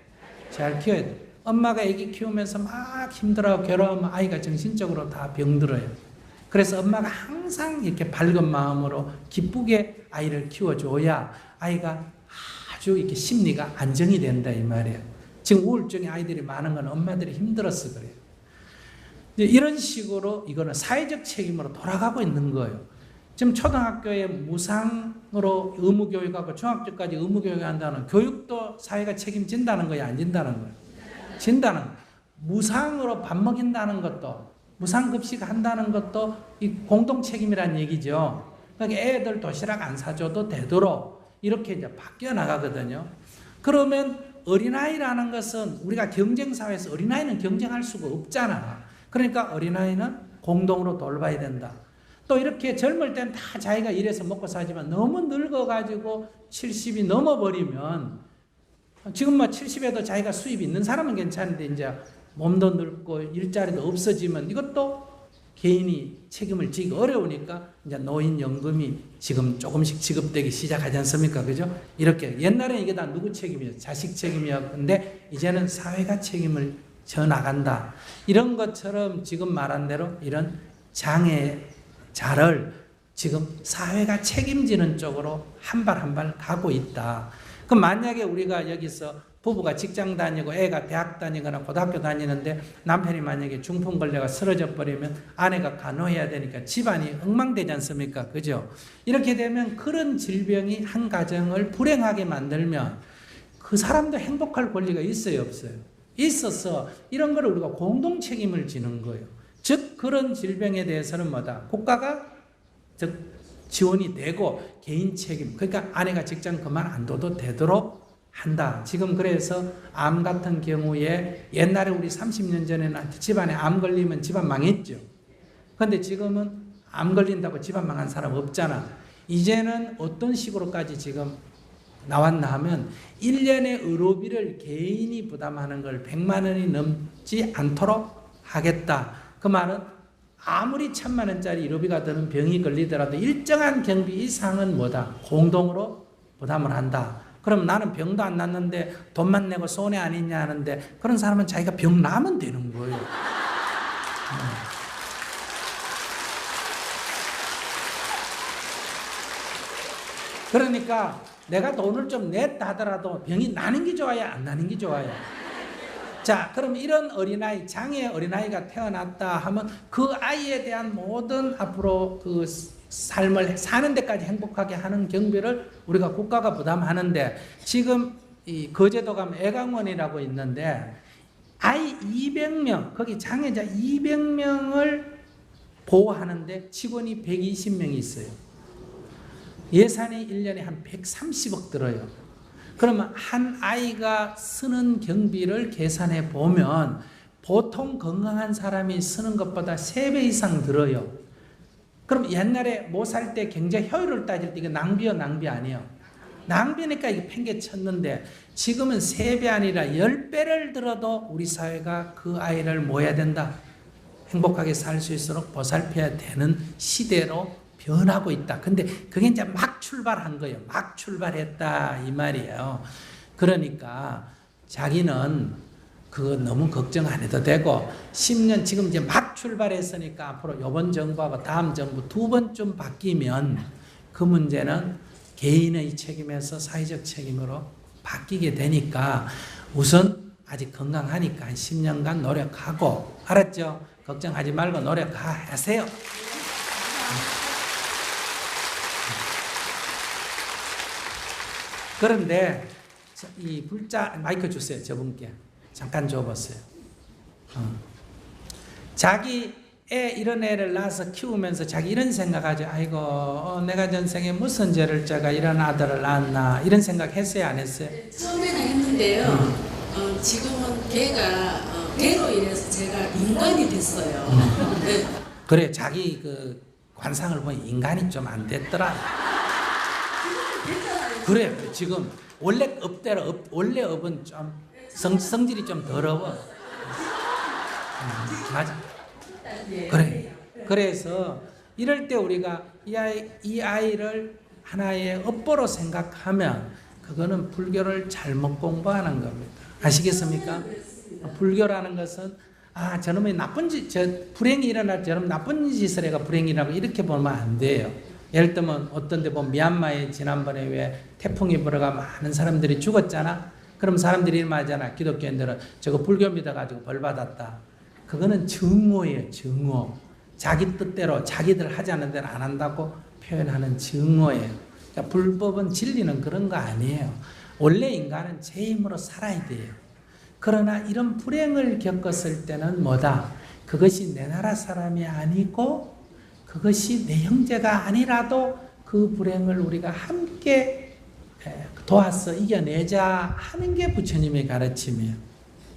잘 키워야 돼. 엄마가 아기 키우면서 막 힘들어하고 괴로우면 아이가 정신적으로 다 병들어요. 그래서 엄마가 항상 이렇게 밝은 마음으로 기쁘게 아이를 키워줘야 아이가 아주 이렇게 심리가 안정이 된다 이 말이에요. 지금 우울증의 아이들이 많은 건 엄마들이 힘들어서 그래요. 이런 식으로 이거는 사회적 책임으로 돌아가고 있는 거예요. 지금 초등학교에 무상으로 의무교육하고 중학교까지 의무교육을 한다는 교육도 사회가 책임진다는 거예요? 안 진다는 거예요? 진다는 거예요. 무상으로 밥 먹인다는 것도 무상급식 한다는 것도 이 공동책임이라는 얘기죠. 그러니까 애들 도시락 안 사줘도 되도록 이렇게 이제 바뀌어 나가거든요. 그러면 어린아이라는 것은 우리가 경쟁사회에서 어린아이는 경쟁할 수가 없잖아. 그러니까 어린아이는 공동으로 돌봐야 된다. 또 이렇게 젊을 땐 다 자기가 일해서 먹고 사지만 너무 늙어가지고 70이 넘어버리면 지금 뭐 70에도 자기가 수입이 있는 사람은 괜찮은데 이제 몸도 늙고 일자리도 없어지면 이것도 개인이 책임을 지기 어려우니까 이제 노인연금이 지금 조금씩 지급되기 시작하지 않습니까? 그죠? 이렇게 옛날에 이게 다 누구 책임이었어요? 자식 책임이었는데 이제는 사회가 책임을 져 나간다. 이런 것처럼 지금 말한 대로 이런 장애자를 지금 사회가 책임지는 쪽으로 한 발 한 발 가고 있다. 그럼 만약에 우리가 여기서 부부가 직장 다니고 애가 대학 다니거나 고등학교 다니는데 남편이 만약에 중풍 걸려가 쓰러져 버리면 아내가 간호해야 되니까 집안이 엉망되지 않습니까? 그죠? 이렇게 되면 그런 질병이 한 가정을 불행하게 만들면 그 사람도 행복할 권리가 있어요, 없어요? 있어서 이런 걸 우리가 공동 책임을 지는 거예요. 즉 그런 질병에 대해서는 뭐다? 국가가 즉 지원이 되고 개인 책임, 그러니까 아내가 직장 그만 안 둬도 되도록 한다. 지금 그래서 암 같은 경우에 옛날에 우리 30년 전에는 집안에 암 걸리면 집안 망했죠. 그런데 지금은 암 걸린다고 집안 망한 사람 없잖아. 이제는 어떤 식으로까지 지금 나왔나 하면 1년의 의료비를 개인이 부담하는 걸 100만 원이 넘지 않도록 하겠다. 그 말은 아무리 1,000만 원짜리 의료비가 드는 병이 걸리더라도 일정한 경비 이상은 뭐다? 공동으로 부담을 한다. 그럼 나는 병도 안 났는데 돈만 내고 손해 아니냐 하는데 그런 사람은 자기가 병 나면 되는 거예요. 그러니까 내가 돈을 좀 냈다 하더라도 병이 나는 게 좋아요? 안 나는 게 좋아요? 자, 그럼 이런 어린아이, 장애 어린아이가 태어났다 하면 그 아이에 대한 모든 앞으로 그 삶을 사는 데까지 행복하게 하는 경비를 우리가 국가가 부담하는데 지금 이 거제도 가면 애강원이라고 있는데 아이 200명, 거기 장애자 200명을 보호하는데 직원이 120명이 있어요. 예산이 1년에 한 130억 들어요. 그러면 한 아이가 쓰는 경비를 계산해 보면 보통 건강한 사람이 쓰는 것보다 3배 이상 들어요. 그럼 옛날에 뭐 살 때 경제 효율을 따질 때 이거 낭비요, 낭비 아니에요? 낭비니까 이게 팽개 쳤는데 지금은 3배 아니라 10배를 들어도 우리 사회가 그 아이를 뭐 해야 된다? 행복하게 살 수 있도록 보살펴야 되는 시대로 변하고 있다. 근데 그게 이제 막 출발한 거예요. 막 출발했다 이 말이에요. 그러니까 자기는 그거 너무 걱정 안 해도 되고 10년 지금 이제 막 출발했으니까 앞으로 이번 정부하고 다음 정부 2번쯤 바뀌면 그 문제는 개인의 책임에서 사회적 책임으로 바뀌게 되니까 우선 아직 건강하니까 한 10년간 노력하고 알았죠? 걱정하지 말고 노력하세요. 그런데 이 불자 마이크 주세요. 저분께 잠깐 줘보세요. 자기 애 이런 애를 낳아서 키우면서 자기 이런 생각하죠. 아이고 내가 전생에 무슨 죄를 져가 이런 아들을 낳았나 이런 생각 했어요? 안 했어요? 처음에는 했는데요. 지금은 걔가 걔로 인해서 제가 인간이 됐어요. 네. 그래 자기 그 관상을 보니 인간이 좀 안 됐더라. 그래 지금 원래 업대로 원래 업은 좀 성질이 좀 더러워. 맞아. 그래. 그래서 이럴 때 우리가 이 아이를 하나의 업보로 생각하면 그거는 불교를 잘못 공부하는 겁니다. 아시겠습니까? 불교라는 것은 저놈의 나쁜 짓, 불행이 일어날 저놈 나쁜 짓을 해가 불행이라고 이렇게 보면 안 돼요. 예를 들면 어떤 데 보면 미얀마에 지난번에 왜 태풍이 불어가 많은 사람들이 죽었잖아. 그럼 사람들이 이런 말 하잖아. 기독교인들은 저거 불교 믿어가지고 벌 받았다. 그거는 증오예요. 증오. 자기 뜻대로 자기들 하자는 대로 안 한다고 표현하는 증오예요. 그러니까 불법은 진리는 그런 거 아니에요. 원래 인간은 제 힘으로 살아야 돼요. 그러나 이런 불행을 겪었을 때는 뭐다? 그것이 내 나라 사람이 아니고 그것이 내 형제가 아니라도 그 불행을 우리가 함께 도와서 이겨내자 하는 게 부처님의 가르침이에요.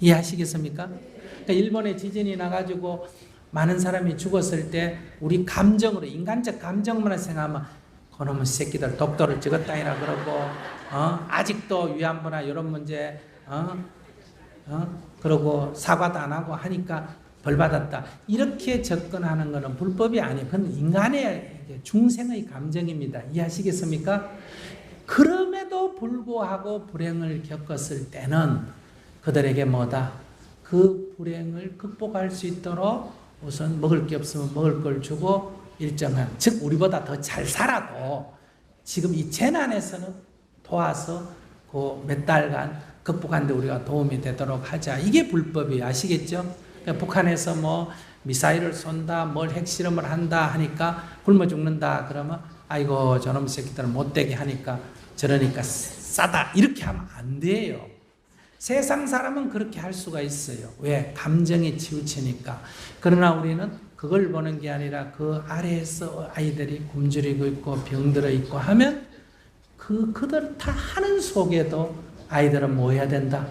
이해하시겠습니까? 그러니까 일본에 지진이 나가지고 많은 사람이 죽었을 때 우리 감정으로 인간적 감정만 생각하면 그놈의 새끼들 독도를 찍었다이라 그러고 아직도 위안부나 이런 문제 그러고 사과도 안 하고 하니까 벌 받았다. 이렇게 접근하는 것은 불법이 아니에요. 그건 인간의 중생의 감정입니다. 이해하시겠습니까? 그럼에도 불구하고 불행을 겪었을 때는 그들에게 뭐다? 그 불행을 극복할 수 있도록 우선 먹을 게 없으면 먹을 걸 주고 일정한, 즉 우리보다 더 잘 살아도 지금 이 재난에서는 도와서 그 몇 달간 극복하는데 우리가 도움이 되도록 하자. 이게 불법이에요. 아시겠죠? 그러니까 북한에서 뭐 미사일을 쏜다, 뭘 핵실험을 한다 하니까 굶어 죽는다 그러면 아이고 저놈 새끼들은 못되게 하니까 저러니까 싸다 이렇게 하면 안 돼요. 세상 사람은 그렇게 할 수가 있어요. 왜? 감정에 치우치니까. 그러나 우리는 그걸 보는 게 아니라 그 아래에서 아이들이 굶주리고 있고 병들어 있고 하면 그들 다 하는 속에도 아이들은 뭐 해야 된다?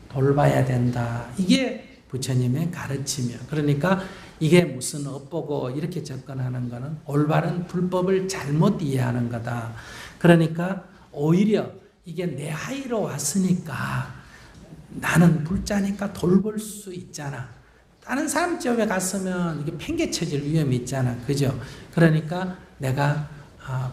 돌봐야 된다. 이게 부처님의 가르침이에요. 그러니까 이게 무슨 업보고 이렇게 접근하는 거는 올바른 불법을 잘못 이해하는 거다. 그러니까 오히려 이게 내 아이로 왔으니까 나는 불자니까 돌볼 수 있잖아. 다른 사람 집에 갔으면 이게 팽개쳐질 위험이 있잖아. 그죠? 그러니까 내가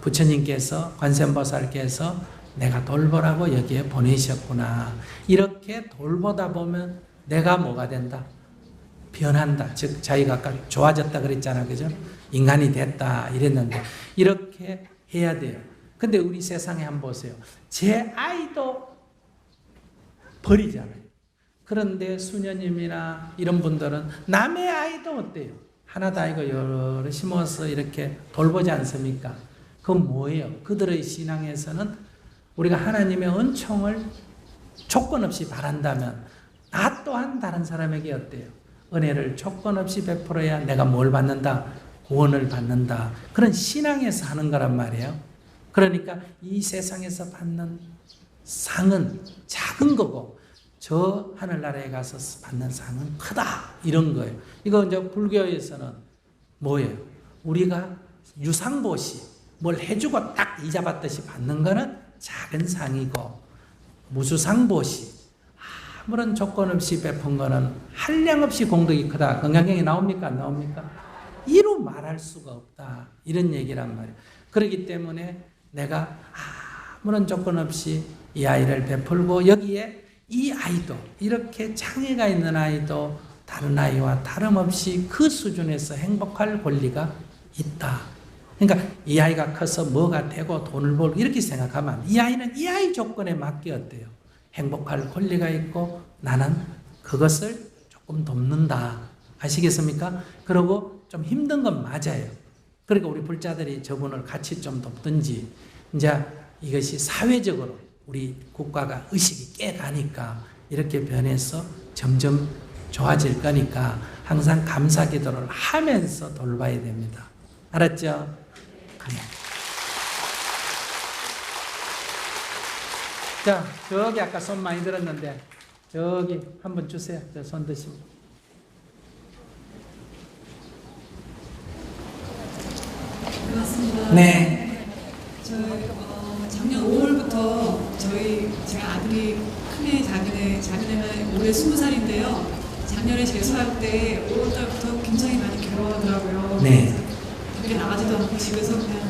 부처님께서 관세음보살께서 내가 돌보라고 여기에 보내셨구나. 이렇게 돌보다 보면 내가 뭐가 된다? 변한다. 즉 자기가 아까 좋아졌다 그랬잖아. 그죠? 인간이 됐다 이랬는데 이렇게 해야 돼요. 근데 우리 세상에 한번 보세요. 제 아이도 버리잖아요. 그런데 수녀님이나 이런 분들은 남의 아이도 어때요? 하나도 아니고 여러 심어서 이렇게 돌보지 않습니까? 그건 뭐예요? 그들의 신앙에서는 우리가 하나님의 은총을 조건 없이 바란다면 나 또한 다른 사람에게 어때요? 은혜를 조건 없이 베풀어야 내가 뭘 받는다? 구원을 받는다. 그런 신앙에서 하는 거란 말이에요. 그러니까 이 세상에서 받는 상은 작은 거고 저 하늘나라에 가서 받는 상은 크다. 이런 거예요. 이거 이제 불교에서는 뭐예요? 우리가 유상보시 뭘 해주고 딱 이자 받듯이 받는 거는 작은 상이고 무수상보시 아무런 조건 없이 베푼 거는 한량없이 공덕이 크다. 건강경에 나옵니까? 안 나옵니까? 이루 말할 수가 없다. 이런 얘기란 말이에요. 그렇기 때문에 내가 아무런 조건 없이 이 아이를 베풀고 여기에 이 아이도 이렇게 장애가 있는 아이도 다른 아이와 다름없이 그 수준에서 행복할 권리가 있다. 그러니까 이 아이가 커서 뭐가 되고 돈을 벌고 이렇게 생각하면 이 아이는 이 아이 조건에 맞게 어때요? 행복할 권리가 있고 나는 그것을 조금 돕는다. 아시겠습니까? 그리고 좀 힘든 건 맞아요. 그러니까 우리 불자들이 저분을 같이 좀 돕든지 이제 이것이 사회적으로 우리 국가가 의식이 깨가니까 이렇게 변해서 점점 좋아질 거니까 항상 감사 기도를 하면서 돌봐야 됩니다. 알았죠? 네. 자, 저기 아까 손 많이 들었는데 저기 한번 주세요. 저 손 드시고. 반갑습니다. 네. 작년 5월부터 제가 아들이 큰애 작년에는 올해 20살인데요. 작년에 재수할 때 5월달부터 굉장히 많이 괴로워하더라고요. 네. 밖에 나가지도 않고 집에서 그냥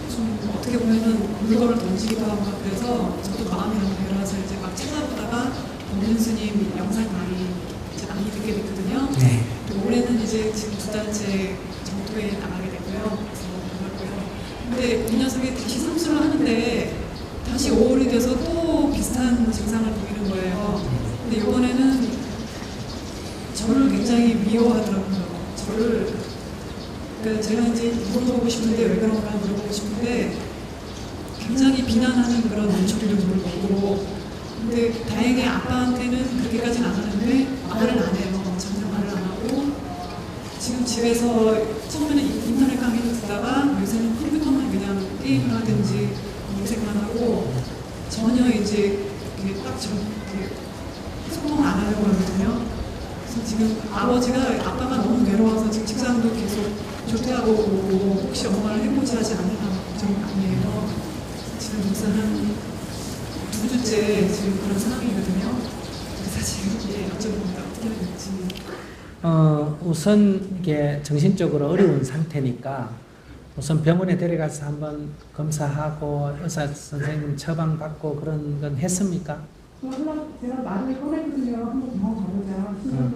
좀 어떻게 보면은 물건을 던지기도 하고 막 그래서 저도 마음이 너무 괴로워서 이제 막 찾아보다가 법륜 스님 영상 많이 듣게 됐거든요. 네. 그리고 올해는 이제 지금 2달째 정토에 나가게 됐고요. 그래서 반갑고요. 근데 이 녀석이 다시 삼수를 하는데 다시 5월이 돼서 또 비슷한 증상을 보이는 거예요. 근데 이번에는 저를 굉장히 미워하더라고요. 그러니까 제가 이제 물어보고 싶은데 왜 그런가 물어보고 싶은데 굉장히 비난하는 그런 눈초리를 물어보고 근데 다행히 아빠한테는 그렇게까지는 안 하는데 말을 안 해요. 전혀 말을 안 하고 지금 집에서 처음에는 인터넷 강의를 듣다가 요새는 컴퓨터만 그냥 게임을 하든지 검색만 하고 전혀 이제 소통을 안 하려고 하거든요. 그래서 지금 아빠가 너무 괴로워서 지금 직장도 계속 조퇴하고 오고 혹시 엄마를 해코지 하지 않나 걱정이 아니에요. 지금 벌써 한 2주째 지금 그런 상황이거든요. 그래서 지금 여쭤봅니다. 어떻게 해야 될지. 우선 이게 정신적으로 어려운 상태니까 우선 병원에 데려가서 한번 검사하고 의사 선생님 처방 받고 그런 건 했습니까? 제가 말을 꺼냈거든요. 한번 병원 가보자. 신경을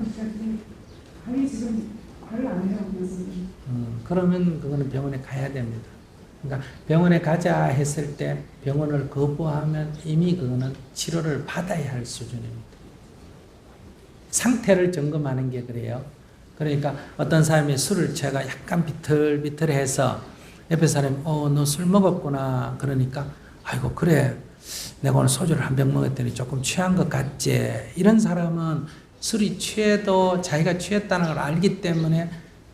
아니 지금 말을 안 해요. 그래서. 그러면 그거는 병원에 가야 됩니다. 그러니까 병원에 가자 했을 때 병원을 거부하면 이미 그거는 치료를 받아야 할 수준입니다. 상태를 점검하는 게 그래요. 그러니까 어떤 사람이 술을 취해가 약간 비틀비틀해서 옆에 사람이 너 술 먹었구나 그러니까 아이고 그래 내가 오늘 소주를 한 병 먹었더니 조금 취한 것 같지. 이런 사람은 술이 취해도 자기가 취했다는 걸 알기 때문에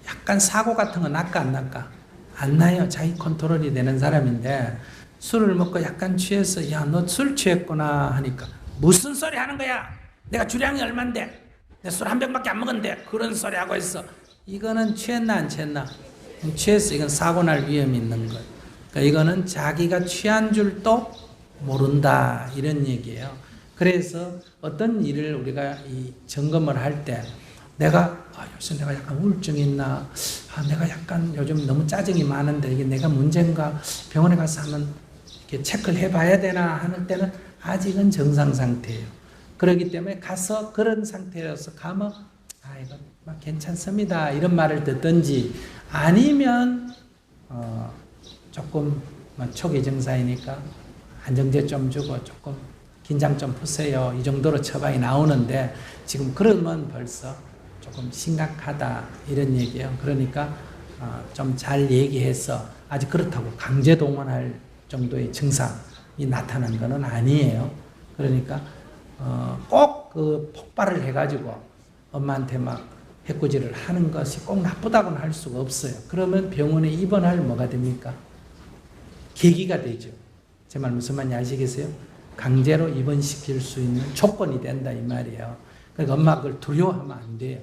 약간 사고 같은 거 날까 안 날까? 안 나요. 자기 컨트롤이 되는 사람인데 술을 먹고 약간 취해서 야 너 술 취했구나 하니까 무슨 소리 하는 거야? 내가 주량이 얼만데 내 술 한 병밖에 안 먹었는데 그런 소리 하고 있어. 이거는 취했나 안 취했나? 취했어. 이건 사고 날 위험이 있는 거예요. 그러니까 이거는 자기가 취한 줄도 모른다 이런 얘기예요. 그래서 어떤 일을 우리가 이 점검을 할 때 내가 요새 내가 약간 우울증이 있나, 내가 약간 요즘 너무 짜증이 많은데 이게 내가 문제인가, 병원에 가서 한번 이렇게 체크를 해봐야 되나 하는 때는 아직은 정상 상태예요. 그렇기 때문에 가서 그런 상태여서 가면 이거 막 괜찮습니다 이런 말을 듣든지, 아니면 조금 초기 증상이니까 안정제 좀 주고 조금 긴장 좀 푸세요 이 정도로 처방이 나오는데, 지금 그러면 벌써 조금 심각하다 이런 얘기예요. 그러니까 좀 잘 얘기해서, 아직 그렇다고 강제 동원할 정도의 증상이 나타난 것은 아니에요. 그러니까 꼭 그 폭발을 해가지고 엄마한테 막 해코지를 하는 것이 꼭 나쁘다고는 할 수가 없어요. 그러면 병원에 입원할 뭐가 됩니까? 계기가 되죠. 제 말 무슨 말인지 아시겠어요? 강제로 입원시킬 수 있는 조건이 된다 이 말이에요. 그러니까 엄마가 그걸 두려워하면 안 돼요.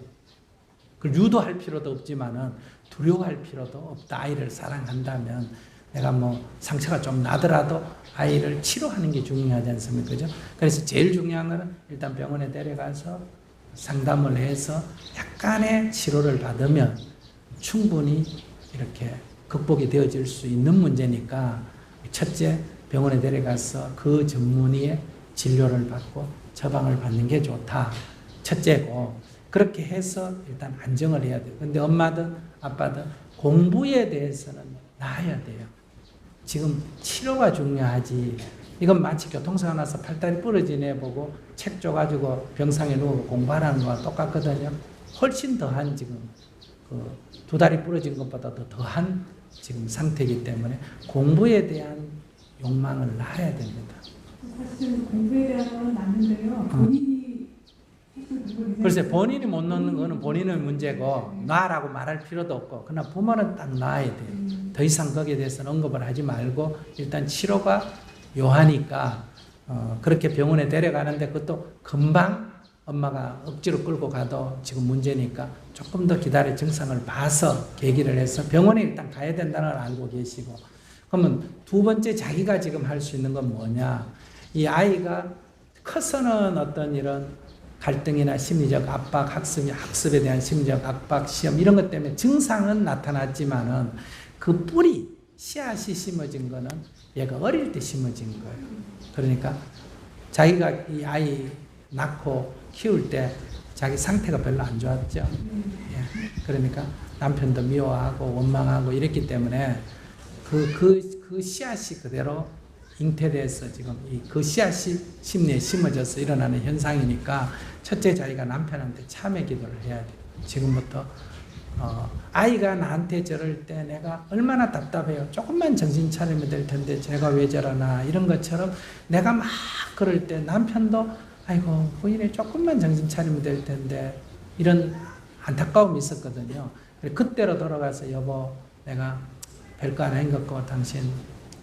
그걸 유도할 필요도 없지만은 두려워할 필요도 없다. 아이를 사랑한다면 내가 뭐 상처가 좀 나더라도 아이를 치료하는 게 중요하지 않습니까? 그죠? 그래서 제일 중요한 거는 일단 병원에 데려가서 상담을 해서 약간의 치료를 받으면 충분히 이렇게 극복이 되어질 수 있는 문제니까, 첫째, 병원에 데려가서 그 전문의의 진료를 받고 처방을 받는 게 좋다. 첫째고, 그렇게 해서 일단 안정을 해야 돼요. 근데 엄마든 아빠든 공부에 대해서는 나아야 돼요. 지금 치료가 중요하지. 이건 마치 교통사고 나서 팔다리 부러진 애 보고 책 줘가지고 병상에 누워 공부하라는 거와 똑같거든요. 훨씬 더한 지금 그 두 다리 부러진 것보다 더한 지금 상태이기 때문에 공부에 대한 욕망을 낳아야 됩니다. 사실 공부에 대한 건 맞는데요. 본인이 글쎄, 본인이 못 넣는 거는 본인의 문제고 놔라고 말할 필요도 없고, 그러나 부모는 딱 놔야 돼요. 더 이상 거기에 대해서는 언급을 하지 말고 일단 치료가 요하니까 그렇게 병원에 데려가는데, 그것도 금방 엄마가 억지로 끌고 가도 지금 문제니까 조금 더 기다려 증상을 봐서 계기를 해서 병원에 일단 가야 된다는 걸 알고 계시고, 그러면 두 번째 자기가 지금 할 수 있는 건 뭐냐, 이 아이가 커서는 어떤 이런 갈등이나 심리적 압박, 학습에 대한 심리적 압박, 시험 이런 것 때문에 증상은 나타났지만은 그 뿌리, 씨앗이 심어진 거는 얘가 어릴 때 심어진 거예요. 그러니까 자기가 이 아이 낳고 키울 때 자기 상태가 별로 안 좋았죠. 예. 그러니까 남편도 미워하고 원망하고 이랬기 때문에 그 씨앗이 그대로 잉태돼서 지금 그 씨앗이 심리에 심어져서 일어나는 현상이니까, 첫째 자기가 남편한테 참회 기도를 해야 돼요. 지금부터 아이가 나한테 저럴 때 내가 얼마나 답답해요. 조금만 정신 차리면 될 텐데 제가 왜 저러나, 이런 것처럼 내가 막 그럴 때 남편도 아이고 왜 이래, 조금만 정신 차리면 될 텐데, 이런 안타까움이 있었거든요. 그때로 돌아가서 여보 내가 별거 아닌 것 같고 당신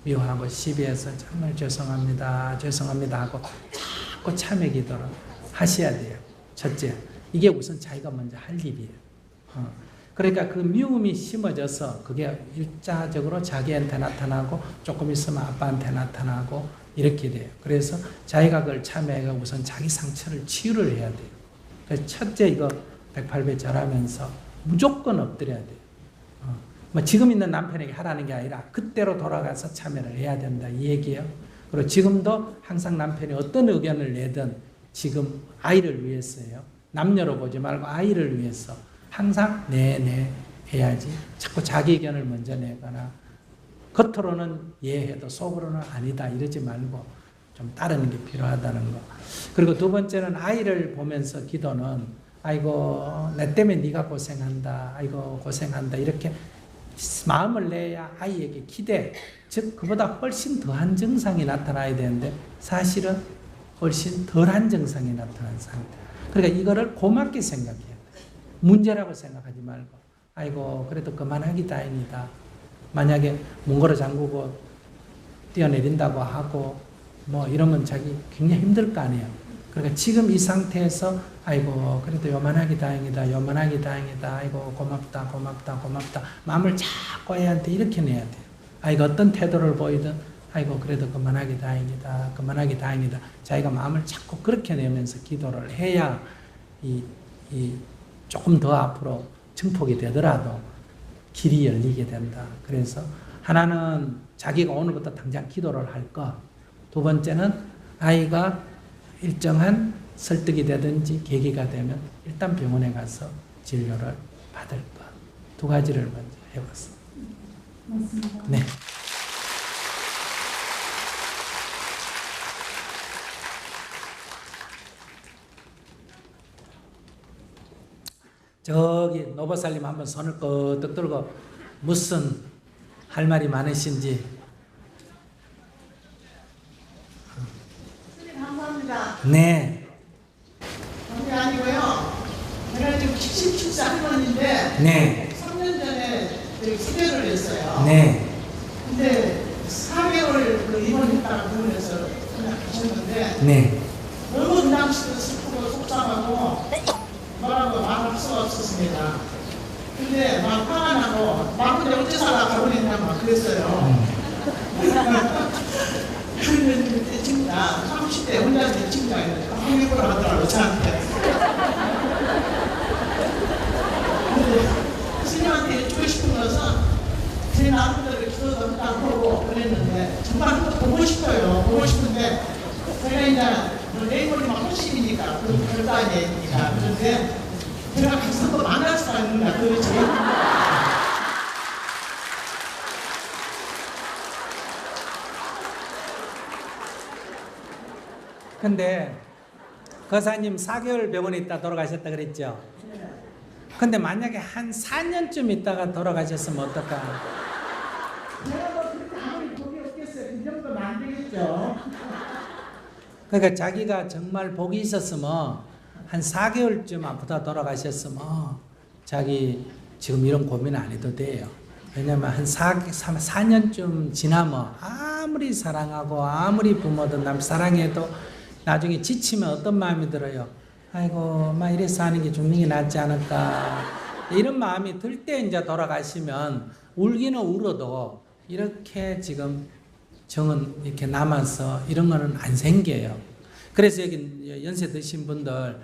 미워하고 시비해서 정말 죄송합니다 하고 자꾸 참회 기도를 하셔야 돼요. 첫째, 이게 우선 자기가 먼저 할 일이에요. 그러니까 그 미움이 심어져서 그게 일차적으로 자기한테 나타나고 조금 있으면 아빠한테 나타나고 이렇게 돼요. 그래서 자기가 그걸 참회가 우선 자기 상처를 치유를 해야 돼요. 그래서 첫째, 이거 108배 절하면서 무조건 엎드려야 돼요. 뭐 지금 있는 남편에게 하라는 게 아니라 그때로 돌아가서 참여를 해야 된다 이 얘기예요. 그리고 지금도 항상 남편이 어떤 의견을 내든 지금 아이를 위해서예요. 남녀로 보지 말고 아이를 위해서 항상 네 해야지, 자꾸 자기 의견을 먼저 내거나 겉으로는 예해도 속으로는 아니다 이러지 말고 좀 따르는 게 필요하다는 거. 그리고 두 번째는 아이를 보면서 기도는 아이고 내 때문에 네가 고생한다, 아이고 고생한다, 이렇게 마음을 내야 아이에게 기대, 즉 그보다 훨씬 더한 증상이 나타나야 되는데 사실은 훨씬 덜한 증상이 나타난 상태. 그러니까 이거를 고맙게 생각해야 돼. 문제라고 생각하지 말고 아이고 그래도 그만하기 다행이다. 만약에 문고리 잠그고 뛰어내린다고 하고 뭐 이러면 자기 굉장히 힘들 거 아니에요. 그러니까 지금 이 상태에서 아이고 그래도 요만하기 다행이다, 요만하기 다행이다, 아이고 고맙다 마음을 자꾸 애한테 이렇게 내야 돼요. 아이가 어떤 태도를 보이든 아이고 그래도 그만하기 다행이다 자기가 마음을 자꾸 그렇게 내면서 기도를 해야 이 조금 더 앞으로 증폭이 되더라도 길이 열리게 된다. 그래서 하나는 자기가 오늘부터 당장 기도를 할 것. 두 번째는 아이가 일정한 설득이 되든지 계기가 되면 일단 병원에 가서 진료를 받을 것. 두 가지를 먼저 해봤습니다. 맞습니다. 네. 저기 노보살님 한번 손을 끄덕 들고 무슨 할 말이 많으신지. 선생님 감사합니다. 네, 그게 아니고요. 제가 지금 77세 할머니인데 네, 3년 전에 수배를 했어요. 네, 근데 4개월 그 입원했다가 병원에서 그냥 가셨는데 네. 너무 그냥 슬프고 속상하고 뭐라고 말할 수가 없었습니다. 근데 막 화가 나고 막 근데 어째 살아 가보냈냐 막 그랬어요. 그런데 진짜 30대 혼자 직장에 한국으로 하더라고 저한테. 근데 스님한테 해주고 싶은 것은 제 나름대로 기도도 하고 그랬는데 정말 한번 보고 싶어요. 보고 싶은데 제가 이제 내일모레 막 80이니까 그 별거 아니니까 그런데 제가 가서 또 만날 수가 있는가 그게 제일 근데 거사님 4개월 병원에 있다 돌아가셨다 그랬죠? 근데 만약에 한 4년쯤 있다가 돌아가셨으면 어떨까? 제가 뭐 그렇게 아무리 복이 없겠어요. 그 정도는 안 되겠죠. 그러니까 자기가 정말 복이 있었으면 한 4개월쯤 아프다 돌아가셨으면 자기 지금 이런 고민 안 해도 돼요. 왜냐면 한 4년쯤 지나면 아무리 사랑하고 아무리 부모든 남 사랑해도 나중에 지치면 어떤 마음이 들어요? 아이고 막 이래서 하는 게 죽는 게 낫지 않을까 이런 마음이 들 때 이제 돌아가시면 울기는 울어도 이렇게 지금 정은 이렇게 남아서 이런 거는 안 생겨요. 그래서 여기 연세 드신 분들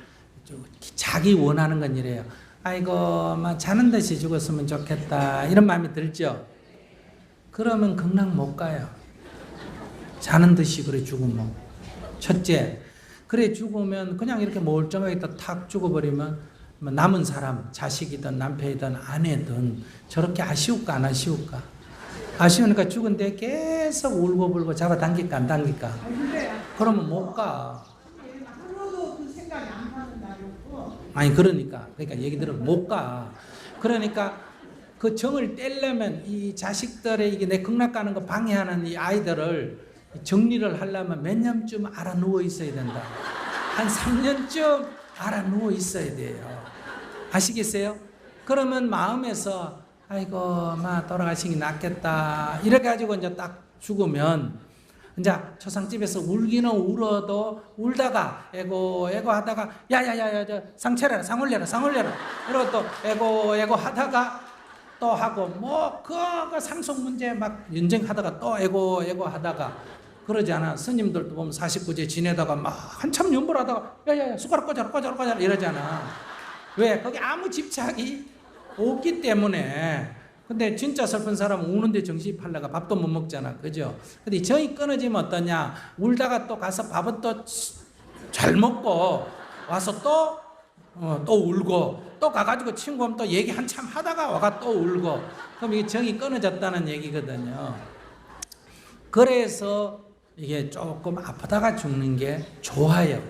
자기 원하는 건 이래요. 아이고 막 자는 듯이 죽었으면 좋겠다 이런 마음이 들죠. 그러면 극락 못 가요. 자는 듯이 그래 죽으면. 첫째, 그래 죽으면 그냥 이렇게 멀쩡하게 탁 죽어버리면 남은 사람 자식이든 남편이든 아내든 저렇게 아쉬울까 안 아쉬울까? 아쉬우니까 죽은데 계속 울고불고 잡아당길까 안 당길까? 그러면 못 가. 하루도 그 생각이 안 나는 날이 없고 아니 그러니까 얘기 들으면 못 가. 그러니까 그 정을 떼려면 이 자식들의 이게 내 극락 가는 거 방해하는 이 아이들을 정리를 하려면 몇 년쯤 알아 누워 있어야 된다. 한 3년쯤 알아 누워 있어야 돼요. 아시겠어요? 그러면 마음에서 아이고 막 돌아가시기 낫겠다 이렇게 가지고 이제 딱 죽으면 이제 초상집에서 울기는 울어도 울다가 에고 하다가 야야야야 저 상 차려라 상 올려라 그리고 또 에고 하다가 또 하고 뭐 그 상속 문제 막 연쟁하다가 또 에고 하다가 그러지 않아. 스님들도 보면 49제 지내다가 막 한참 연불하다가 야야야 숟가락 꽂아라 이러잖아. 왜? 거기 아무 집착이 없기 때문에. 근데 진짜 슬픈 사람은 우는데 정신이 팔려가 밥도 못 먹잖아. 그죠? 근데 정이 끊어지면 어떠냐? 울다가 또 가서 밥은 또 잘 먹고 와서 또 울고 또 가가지고 친구하면 또 얘기 한참 하다가 와가 또 울고 그럼 이게 정이 끊어졌다는 얘기거든요. 그래서 이게 조금 아프다가 죽는 게 좋아요.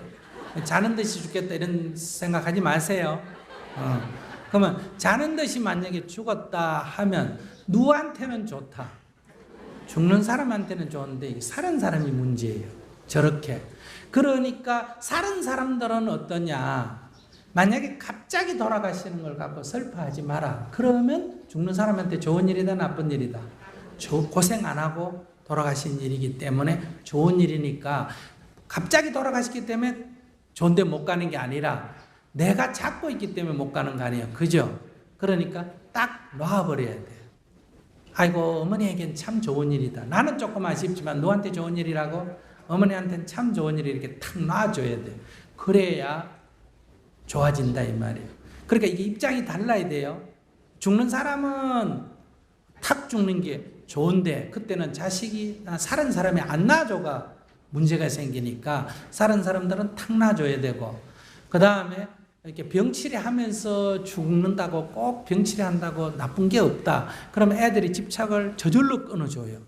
자는 듯이 죽겠다 이런 생각하지 마세요. 그러면 자는 듯이 만약에 죽었다 하면 누구한테는 좋다. 죽는 사람한테는 좋은데 사는 사람이 문제예요. 저렇게. 그러니까 사는 사람들은 어떠냐. 만약에 갑자기 돌아가시는 걸 갖고 슬퍼하지 마라. 그러면 죽는 사람한테 좋은 일이다 나쁜 일이다. 고생 안 하고 돌아가신 일이기 때문에 좋은 일이니까 갑자기 돌아가시기 때문에 좋은 데 못 가는 게 아니라 내가 잡고 있기 때문에 못 가는 거 아니에요. 그죠? 그러니까 딱 놔버려야 돼요. 아이고 어머니에겐 참 좋은 일이다. 나는 조금 아쉽지만 너한테 좋은 일이라고 어머니한테는 참 좋은 일이 이렇게 탁 놔줘야 돼요. 그래야 좋아진다 이 말이에요. 그러니까 이게 입장이 달라야 돼요. 죽는 사람은 탁 죽는 게 좋은데 그때는 자식이 살은 사람이 안 낳아줘가 문제가 생기니까 살은 사람들은 탁 낳아줘야 되고, 그 다음에 이렇게 병치레 하면서 죽는다고 꼭 병치레 한다고 나쁜 게 없다. 그러면 애들이 집착을 저절로 끊어줘요.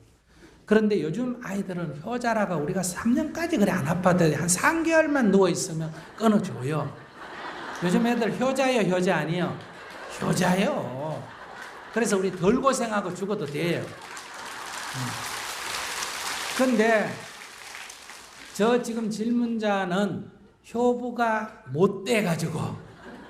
그런데 요즘 아이들은 효자라가 우리가 3년까지 그래 안 아파도 한 3개월만 누워있으면 끊어줘요. 요즘 애들 효자예요, 효자 아니에요? 효자예요. 그래서 우리 덜 고생하고 죽어도 돼요. 그런데 저 지금 질문자는 효부가 못 돼가지고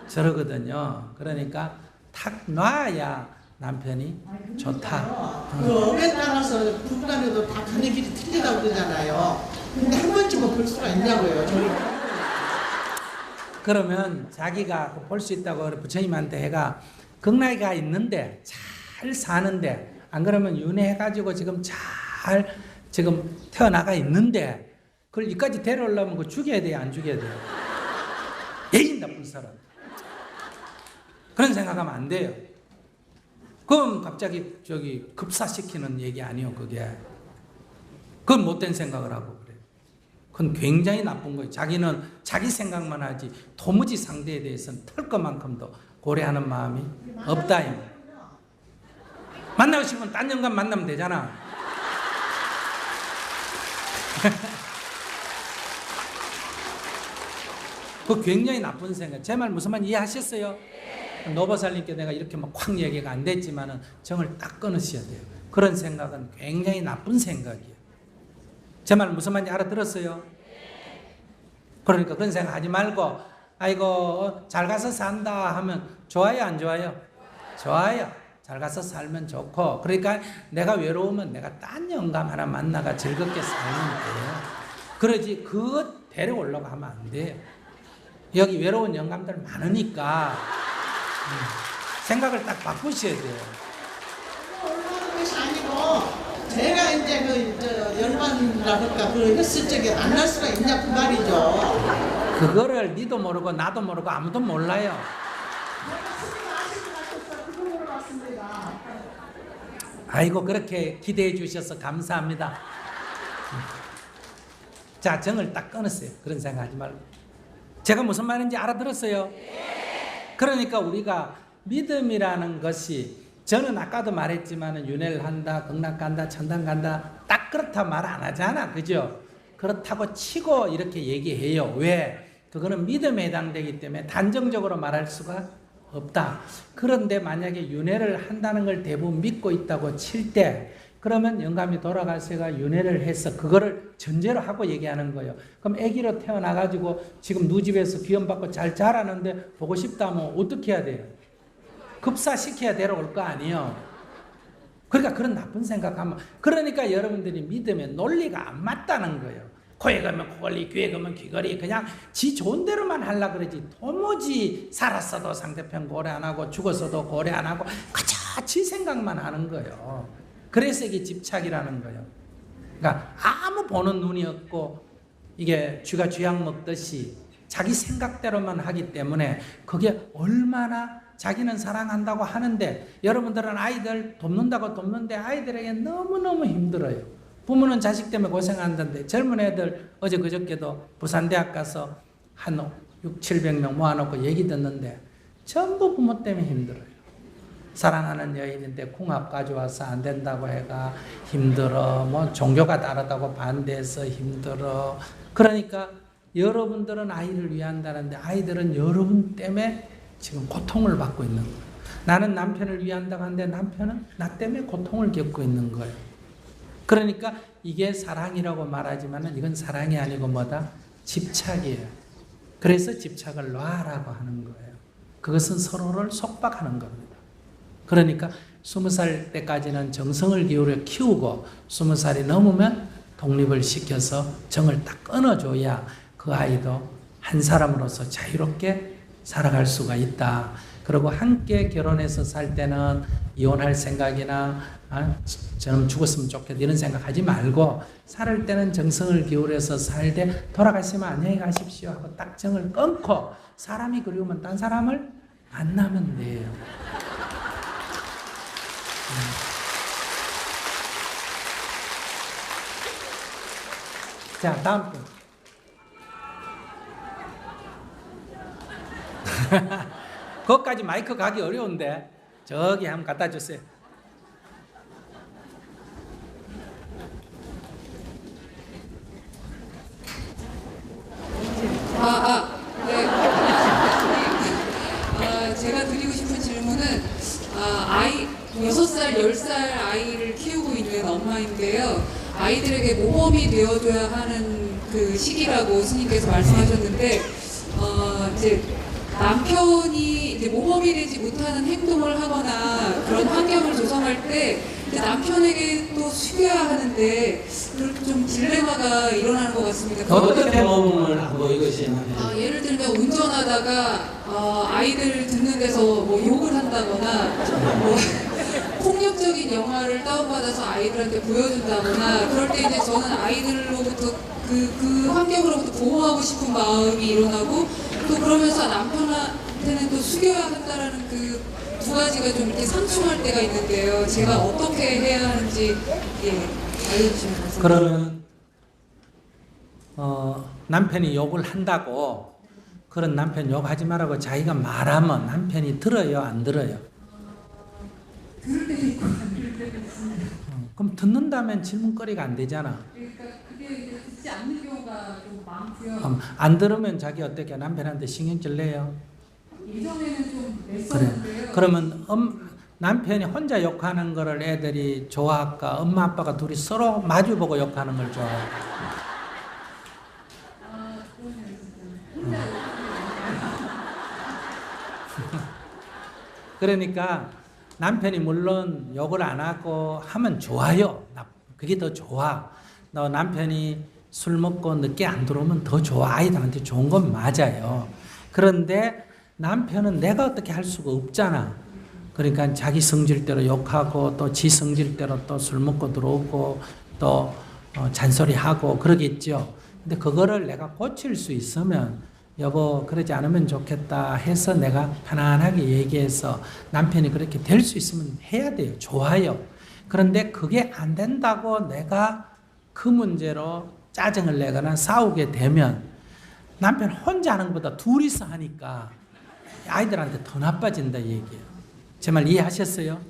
저러거든요. 그러니까 탁 놔야 남편이 좋다. 그 업에 따라서 부부간에도 다 가는 길이 틀리다고 그러잖아요. 근데 한 번쯤은 볼 수가 있냐고요. 저희. 그러면 자기가 볼 수 있다고 부처님한테 해가 극락이가 있는데 잘 사는데, 안 그러면 윤회해가지고 지금 잘 지금 태어나가 있는데 그걸 여기까지 데려오려면 그거 죽여야 돼요, 안 죽여야 돼요? 예인 나쁜 사람. 그런 생각하면 안 돼요. 그럼 갑자기 급사시키는 얘기 아니에요, 그게. 그건 못된 생각을 하고 그래요. 그건 굉장히 나쁜 거예요. 자기는 자기 생각만 하지 도무지 상대에 대해서는 털 것만큼도 고려하는 마음이 없다. 만나고 싶으면 딴 영감 만나면 되잖아. 그 굉장히 나쁜 생각. 제 말 무슨 말 이해하셨어요? 노보살님께 내가 이렇게 막 콱 얘기가 안 됐지만은 정을 딱 끊으셔야 돼요. 그런 생각은 굉장히 나쁜 생각이에요. 제 말 무슨 말인지 알아들었어요? 그러니까 그런 생각 하지 말고, 아이고 잘 가서 산다 하면 좋아요, 안 좋아요? 좋아요. 잘 가서 살면 좋고, 그러니까 내가 외로우면 내가 딴 영감 하나 만나가 즐겁게 살면 돼요. 그러지 그것 데려오려고 하면 안 돼요. 여기 외로운 영감들 많으니까 생각을 딱 바꾸셔야 돼요. 올라가는 것이 아니고 제가 이제 그 열반이라든가 그 했을 적에 안 날 수가 있냐 그 말이죠. 그거를 니도 모르고 나도 모르고 아무도 몰라요. 아이고 그렇게 기대해 주셔서 감사합니다. 자, 정을 딱 끊었어요. 그런 생각하지 말고. 제가 무슨 말인지 알아들었어요? 그러니까 우리가 믿음이라는 것이, 저는 아까도 말했지만 윤회를 한다, 극락 간다, 천당 간다, 딱 그렇다 말 안 하잖아, 그죠? 그렇다고 치고 이렇게 얘기해요. 왜? 그거는 믿음에 해당되기 때문에 단정적으로 말할 수가 없다. 그런데 만약에 윤회를 한다는 걸 대부분 믿고 있다고 칠 때, 그러면 영감이 돌아가서가 윤회를 해서 그거를 전제로 하고 얘기하는 거예요. 그럼 아기로 태어나가지고 지금 누집에서 귀염받고 잘 자라는데 보고 싶다면 어떻게 해야 돼요? 급사시켜야 데려올 거 아니에요. 그러니까 그런 나쁜 생각하면, 그러니까 여러분들이 믿음에 논리가 안 맞다는 거예요. 코에 가면 코걸리, 귀에 가면 귀걸이, 그냥 지 좋은 대로만 하려고 그러지 도무지 살았어도 상대편 고려 안 하고 죽었어도 고려 안 하고 그저 지 생각만 하는 거예요. 그래서 이게 집착이라는 거예요. 그러니까 아무 보는 눈이 없고 이게 쥐가 쥐약 먹듯이 자기 생각대로만 하기 때문에 그게 얼마나 자기는 사랑한다고 하는데, 여러분들은 아이들 돕는다고 돕는데 아이들에게 너무너무 힘들어요. 부모는 자식 때문에 고생한다는데 젊은 애들 어제 그저께도 부산대학 가서 한 600-700명 모아놓고 얘기 듣는데 전부 부모 때문에 힘들어요. 사랑하는 여인인데 궁합 가져와서 안 된다고 해가 힘들어, 뭐 종교가 다르다고 반대해서 힘들어. 그러니까 여러분들은 아이를 위한다는데 아이들은 여러분 때문에 지금 고통을 받고 있는 거예요. 나는 남편을 위한다고 하는데 남편은 나 때문에 고통을 겪고 있는 거예요. 그러니까 이게 사랑이라고 말하지만 이건 사랑이 아니고 뭐다? 집착이에요. 그래서 집착을 놔라고 하는 거예요. 그것은 서로를 속박하는 겁니다. 그러니까 20살 때까지는 정성을 기울여 키우고 20살이 넘으면 독립을 시켜서 정을 딱 끊어줘야 그 아이도 한 사람으로서 자유롭게 살아갈 수가 있다. 그리고 함께 결혼해서 살 때는 이혼할 생각이나 저는 죽었으면 좋겠다 이런 생각하지 말고, 살 때는 정성을 기울여서 살되 돌아가시면 안녕히 가십시오 하고 딱 정을 끊고, 사람이 그리우면 딴 사람을 만나면 돼요. 자, 다음 분. 거기까지 마이크 가기 어려운데 저기 한번 갖다 주세요. 네. 제가 드리고 싶은 질문은, 6살, 10살 아이를 키우고 있는 엄마인데요. 아이들에게 모범이 되어줘야 하는 그 시기라고 스님께서 말씀하셨는데, 이제 남편이 이제 모범이 되지 못하는 행동을 하거나 그런 환경을 조성할 때 이제 남편에게 또 숙여야 하는데 그렇게 좀 딜레마가 일어나는 것 같습니다. 어떻게 모범을 하고 이것이 예를 들면 운전하다가 아이들 듣는 데서 뭐 욕을 한다거나 뭐 폭력적인 영화를 다운받아서 아이들한테 보여준다거나 그럴 때 이제 저는 아이들로부터 그 환경으로부터 보호하고 싶은 마음이 일어나고 또 그러면서 남편한테는 또 숙여야 한다라는 그 두 가지가 좀 이렇게 상충할 때가 있는데요. 제가 어떻게 해야 하는지 알려주시면 감사합니다. 그러면 남편이 욕을 한다고 그런 남편 욕하지 말라고 자기가 말하면 남편이 들어요, 안 들어요? 들을 때도 있고 안 들을 때도 있습니다. 그럼 듣는다면 질문거리가 안 되잖아. 그러니까 그게 이제 듣지 않는 경우가 좀 많고요. 안 들으면 자기 어떻게 남편한테 신경질 내요? 예전에는 좀 그래. 냈었는데요. 그러면 남편이 혼자 욕하는 거를 애들이 좋아할까? 엄마 아빠가 둘이 서로 마주보고 욕하는 걸 좋아할까? 그러네요, 진짜. 혼자 그러니까 남편이 물론 욕을 안 하고 하면 좋아요. 그게 더 좋아. 너 남편이 술 먹고 늦게 안 들어오면 더 좋아. 아이들한테 좋은 건 맞아요. 그런데 남편은 내가 어떻게 할 수가 없잖아. 그러니까 자기 성질대로 욕하고 또 지 성질대로 또 술 먹고 들어오고 또 잔소리하고 그러겠죠. 근데 그거를 내가 고칠 수 있으면 여보 그러지 않으면 좋겠다 해서 내가 편안하게 얘기해서 남편이 그렇게 될 수 있으면 해야 돼요. 좋아요. 그런데 그게 안 된다고 내가 그 문제로 짜증을 내거나 싸우게 되면 남편 혼자 하는 것보다 둘이서 하니까 아이들한테 더 나빠진다 얘기예요. 제 말 이해하셨어요?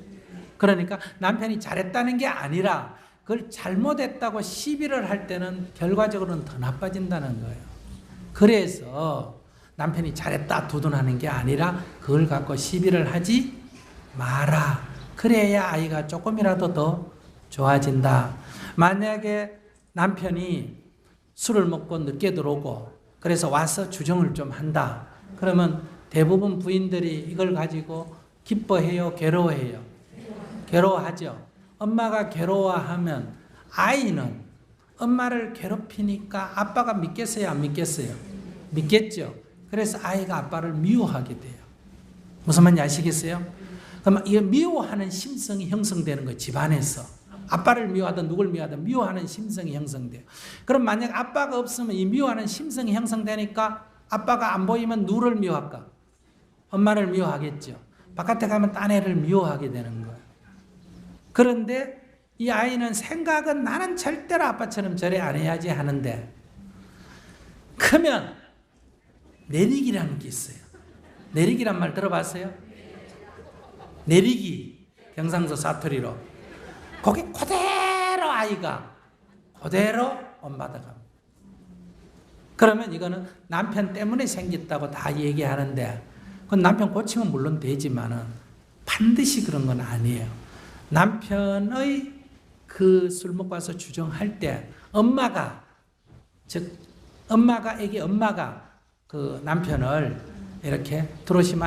그러니까 남편이 잘했다는 게 아니라 그걸 잘못했다고 시비를 할 때는 결과적으로는 더 나빠진다는 거예요. 그래서 남편이 잘했다 두둔하는 게 아니라 그걸 갖고 시비를 하지 마라. 그래야 아이가 조금이라도 더 좋아진다. 만약에 남편이 술을 먹고 늦게 들어오고 그래서 와서 주정을 좀 한다. 그러면 대부분 부인들이 이걸 가지고 기뻐해요? 괴로워해요? 괴로워하죠. 엄마가 괴로워하면 아이는 엄마를 괴롭히니까 아빠가 믿겠어요? 안 믿겠어요? 믿겠죠. 그래서 아이가 아빠를 미워하게 돼요. 무슨 말인지 아시겠어요? 그럼 이 미워하는 심성이 형성되는 거예요. 집안에서. 아빠를 미워하든 누굴 미워하든 미워하는 심성이 형성돼요. 그럼 만약 아빠가 없으면 이 미워하는 심성이 형성되니까 아빠가 안 보이면 누구를 미워할까? 엄마를 미워하겠죠. 바깥에 가면 딴 애를 미워하게 되는 거예요. 그런데 이 아이는 생각은 나는 절대로 아빠처럼 저래 안 해야지 하는데 크면 내리기라는 게 있어요. 내리기란 말 들어봤어요? 내리기, 경상도 사투리로. 거기 그대로 아이가 그대로 엄마다가. 그러면 이거는 남편 때문에 생겼다고 다 얘기하는데 그건 남편 고치면 물론 되지만은 반드시 그런 건 아니에요. 남편의 그 술 먹고 와서 주정할 때 엄마가 그 남편을 이렇게 들어오시면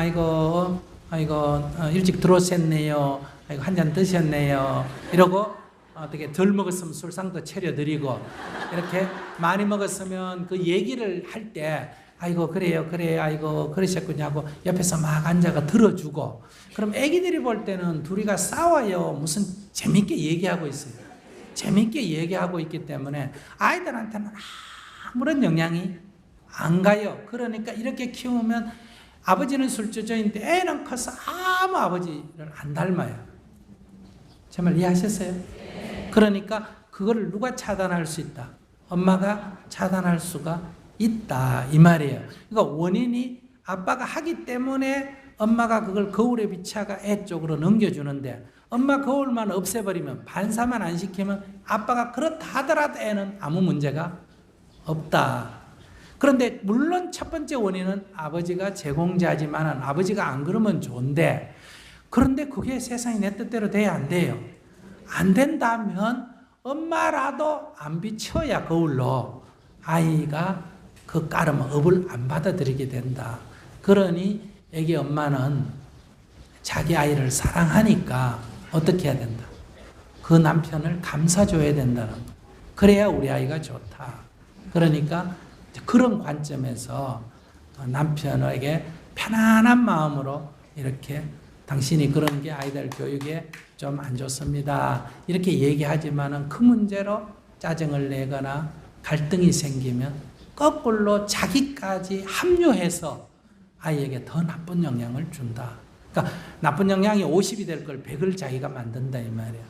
아이고 일찍 들어오셨네요. 아이고 한 잔 드셨네요. 이러고 어떻게 덜 먹었으면 술상도 차려드리고 이렇게 많이 먹었으면 그 얘기를 할 때 아이고 그래요 아이고 그러셨군요 하고 옆에서 막 앉아가 들어주고 그럼 애기들이 볼 때는 둘이가 싸워요. 무슨 재밌게 얘기하고 있어요. 재밌게 얘기하고 있기 때문에 아이들한테는 아무런 영향이 안 가요. 그러니까 이렇게 키우면 아버지는 술주정인데 애는 커서 아무 아버지를 안 닮아요. 정말 이해하셨어요? 그러니까 그거를 누가 차단할 수 있다? 엄마가 차단할 수가 있다 이 말이에요. 그러니까 원인이 아빠가 하기 때문에 엄마가 그걸 거울에 비춰가 애 쪽으로 넘겨주는데 엄마 거울만 없애버리면 반사만 안 시키면 아빠가 그렇다 하더라도 애는 아무 문제가 없다. 그런데 물론 첫 번째 원인은 아버지가 제공자지만 아버지가 안 그러면 좋은데 그런데 그게 세상이 내 뜻대로 돼야 안 돼요. 안 된다면 엄마라도 안 비춰야 거울로 아이가 그 까르면 업을 안 받아들이게 된다. 그러니 애기 엄마는 자기 아이를 사랑하니까 어떻게 해야 된다? 그 남편을 감싸줘야 된다는 거. 그래야 우리 아이가 좋다. 그러니까 그런 관점에서 남편에게 편안한 마음으로 이렇게 당신이 그런 게 아이들 교육에 좀 안 좋습니다. 이렇게 얘기하지만은 그 문제로 짜증을 내거나 갈등이 생기면 거꾸로 자기까지 합류해서 아이에게 더 나쁜 영향을 준다. 그러니까 나쁜 영향이 50이 될 걸 100을 자기가 만든다 이 말이야.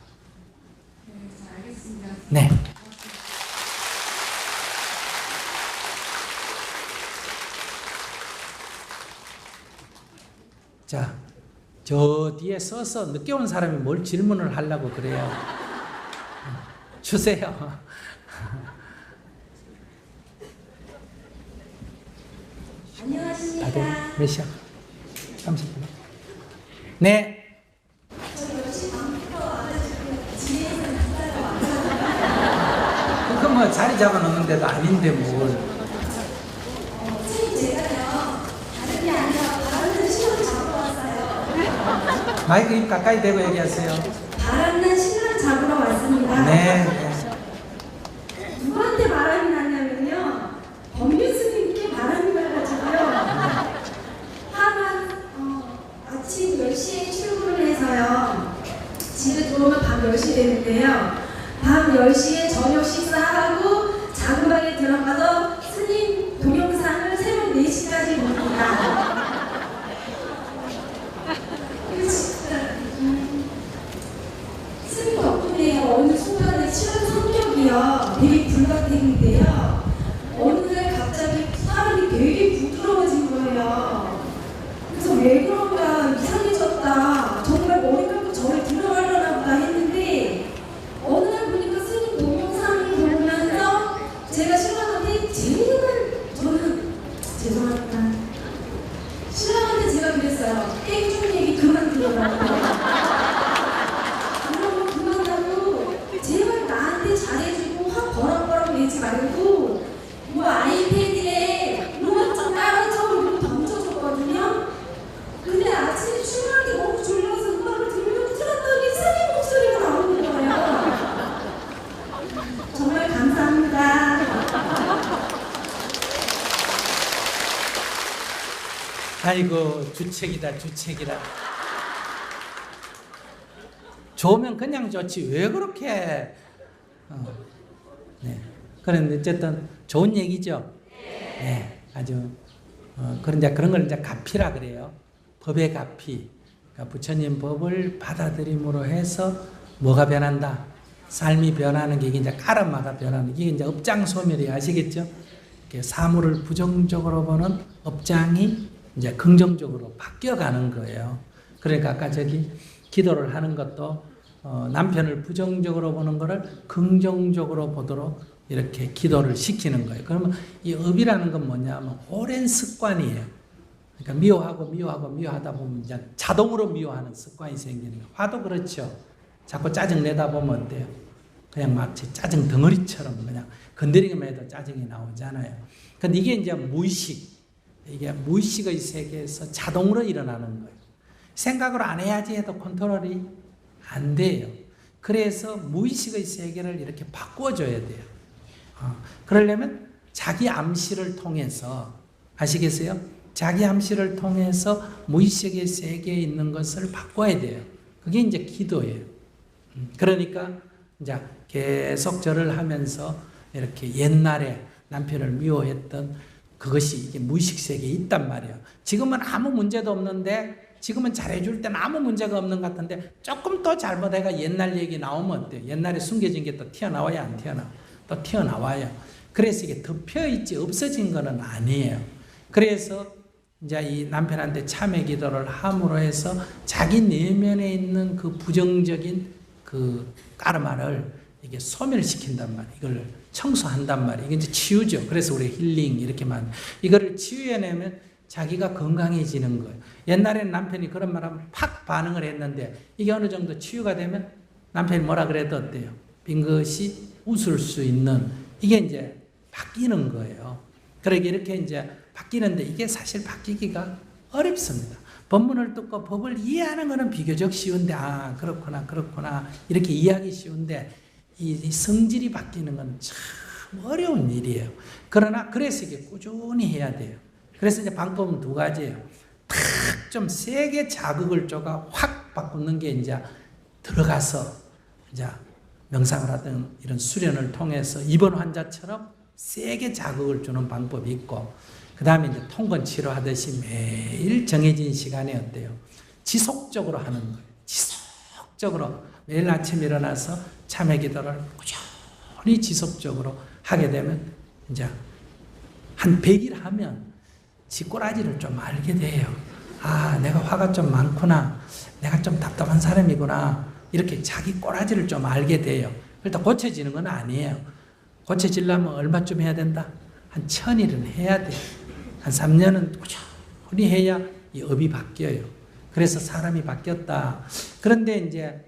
네, 잘 알겠습니다. 네. 자, 저 뒤에 서서 늦게 온 사람이 뭘 질문을 하려고 그래요. 주세요. 안녕하십니까. 다들 몇 시야? 30분. 네. 그거 뭐 자리 잡아놓는데도 아닌데 뭘. 선생님 제가요 다른 게 아니라 바람난 신랑 잡으러 왔어요. 마이크 입 가까이 대고 얘기하세요. 바람난 신랑 잡으러 왔습니다. 네. 네. 누구한테 바람이 나냐면요. 법률스님께 바람이 나가지고요. 아침 10시에 출근을 해서요. 집에 들어오면 밤 10시 되는데요. 밤 10시에 저녁 식사하고 자그방에 들어가서 스님 동영상을 새벽 4시까지 봅니다. 스님 덕분에 어느 순간에 치는 성격이요. 되게 불같았는데요. 어느 날 갑자기 사람이 되게 부드러워진 거예요. 그래서 왜 그런가 이상해졌다. 정말 머리 감고 절에 들어가려나 보다 했는데 어느 날 보니까 스님 동영상을 보면서 제가 신랑한테 제일 저는 죄송합니다. 신랑한테 제가 그랬어요. 땡중 얘기 그만 들으라고. 그런 거 그만하고 제발 나한테 잘해주고 확 버럭버럭 내지 말고 뭐 아이패드에 음악 좀 깔아줘 이러고 던져줬거든요. 근데 아침에 출근할 때 너무 졸려서 음악을 들으려고 틀었더니 스님 목소리가 나오는 거예요. 정말 감사합니다. 아이고 주책이다 주책이다. 좋으면 그냥 좋지 왜 그렇게 네. 그런데 어쨌든 좋은 얘기죠. 네, 아주 그런 걸 이제 가피라 그래요. 법의 가피. 그러니까 부처님 법을 받아들임으로 해서 뭐가 변한다? 삶이 변하는 게 이게 이제 까르마가 변하는 게 이게 이제 업장 소멸이 아시겠죠? 이렇게 사물을 부정적으로 보는 업장이 이제 긍정적으로 바뀌어가는 거예요. 그러니까 아까 저기 기도를 하는 것도 남편을 부정적으로 보는 거를 긍정적으로 보도록 이렇게 기도를 시키는 거예요. 그러면 이 업이라는 건 뭐냐면 오랜 습관이에요. 그러니까 미워하다 보면 이제 자동으로 미워하는 습관이 생기는 거예요. 화도 그렇죠. 자꾸 짜증 내다 보면 어때요? 그냥 마치 짜증 덩어리처럼 그냥 건드리기만 해도 짜증이 나오잖아요. 근데 이게 이제 이게 무의식의 세계에서 자동으로 일어나는 거예요. 생각으로 안 해야지 해도 컨트롤이 안 돼요. 그래서 무의식의 세계를 이렇게 바꿔줘야 돼요. 그러려면 자기 암시를 통해서 아시겠어요? 자기 암시를 통해서 무의식의 세계에 있는 것을 바꿔야 돼요. 그게 이제 기도예요. 그러니까 이제 계속 절을 하면서 이렇게 옛날에 남편을 미워했던 그것이 이게 무의식 세계에 있단 말이에요. 지금은 아무 문제도 없는데, 지금은 잘해줄 때는 아무 문제가 없는 것 같은데, 조금 더 잘못해가 옛날 얘기 나오면 어때요? 옛날에 숨겨진 게 또 튀어나와야 안 튀어나와? 또 튀어나와요. 그래서 이게 덮여있지 없어진 거는 아니에요. 그래서 이제 이 남편한테 참회 기도를 함으로 해서 자기 내면에 있는 그 부정적인 그 까르마를 이게 소멸시킨단 말이에요. 이걸 청소한단 말이에요. 이게 이제 치유죠. 그래서 우리 힐링 이렇게만 이거를 치유해내면 자기가 건강해지는 거예요. 옛날에는 남편이 그런 말하면 팍 반응을 했는데 이게 어느 정도 치유가 되면 남편이 뭐라 그래도 어때요? 빙긋이 웃을 수 있는 이게 이제 바뀌는 거예요. 그러게 이렇게 이제 바뀌는데 이게 사실 바뀌기가 어렵습니다. 법문을 듣고 법을 이해하는 것은 비교적 쉬운데, 아, 그렇구나 이렇게 이해하기 쉬운데 이 성질이 바뀌는 건 참 어려운 일이에요. 그러나 그래서 이게 꾸준히 해야 돼요. 그래서 이제 방법은 두 가지예요. 탁 좀 세게 자극을 줘가 확 바꾸는 게 이제 들어가서 이제 명상을 하든 이런 수련을 통해서 입원 환자처럼 세게 자극을 주는 방법이 있고, 그 다음에 이제 통건 치료하듯이 매일 정해진 시간에 어때요? 지속적으로 하는 거예요. 지속적으로 매일 아침 일어나서 참회 기도를 꾸준히 지속적으로 하게 되면 이제 한 100일 하면 지 꼬라지를 좀 알게 돼요. 아, 내가 화가 좀 많구나. 내가 좀 답답한 사람이구나. 이렇게 자기 꼬라지를 좀 알게 돼요. 일단 고쳐지는 건 아니에요. 고쳐지려면 얼마쯤 해야 된다? 한 1000일은 해야 돼요. 한 3년은 꾸준히 해야 이 업이 바뀌어요. 그래서 사람이 바뀌었다. 그런데 이제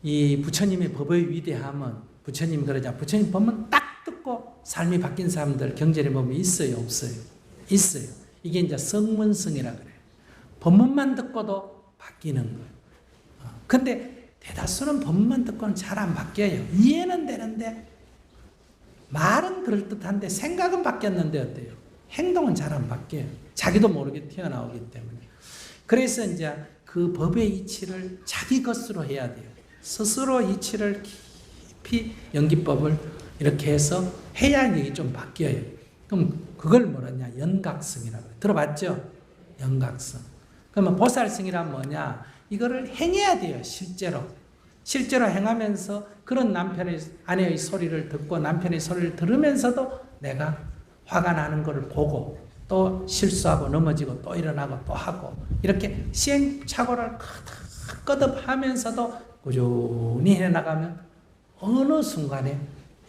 이 부처님의 법의 위대함은, 부처님이 그러자, 부처님 법문 딱 듣고 삶이 바뀐 사람들 경전에 보면 있어요, 없어요? 있어요. 이게 이제 성문성이라 그래요. 법문만 듣고도 바뀌는 거예요. 근데 대다수는 법문만 듣고는 잘 안 바뀌어요. 이해는 되는데, 말은 그럴듯한데 생각은 바뀌었는데 어때요? 행동은 잘 안 바뀌어요. 자기도 모르게 튀어나오기 때문에. 그래서 이제 그 법의 이치를 자기 것으로 해야 돼요. 스스로 이치를 깊이 연기법을 이렇게 해서 해야 이게 좀 바뀌어요. 그럼 그걸 뭐냐? 연각성이라고 해요. 들어봤죠? 연각성. 그러면 보살성이란 뭐냐? 이거를 행해야 돼요. 실제로 행하면서 그런 남편의 아내의 소리를 듣고 남편의 소리를 들으면서도 내가 화가 나는 것을 보고 또 실수하고 넘어지고 또 일어나고 또 하고 이렇게 시행착오를 거듭하면서도 꾸준히 해나가면 어느 순간에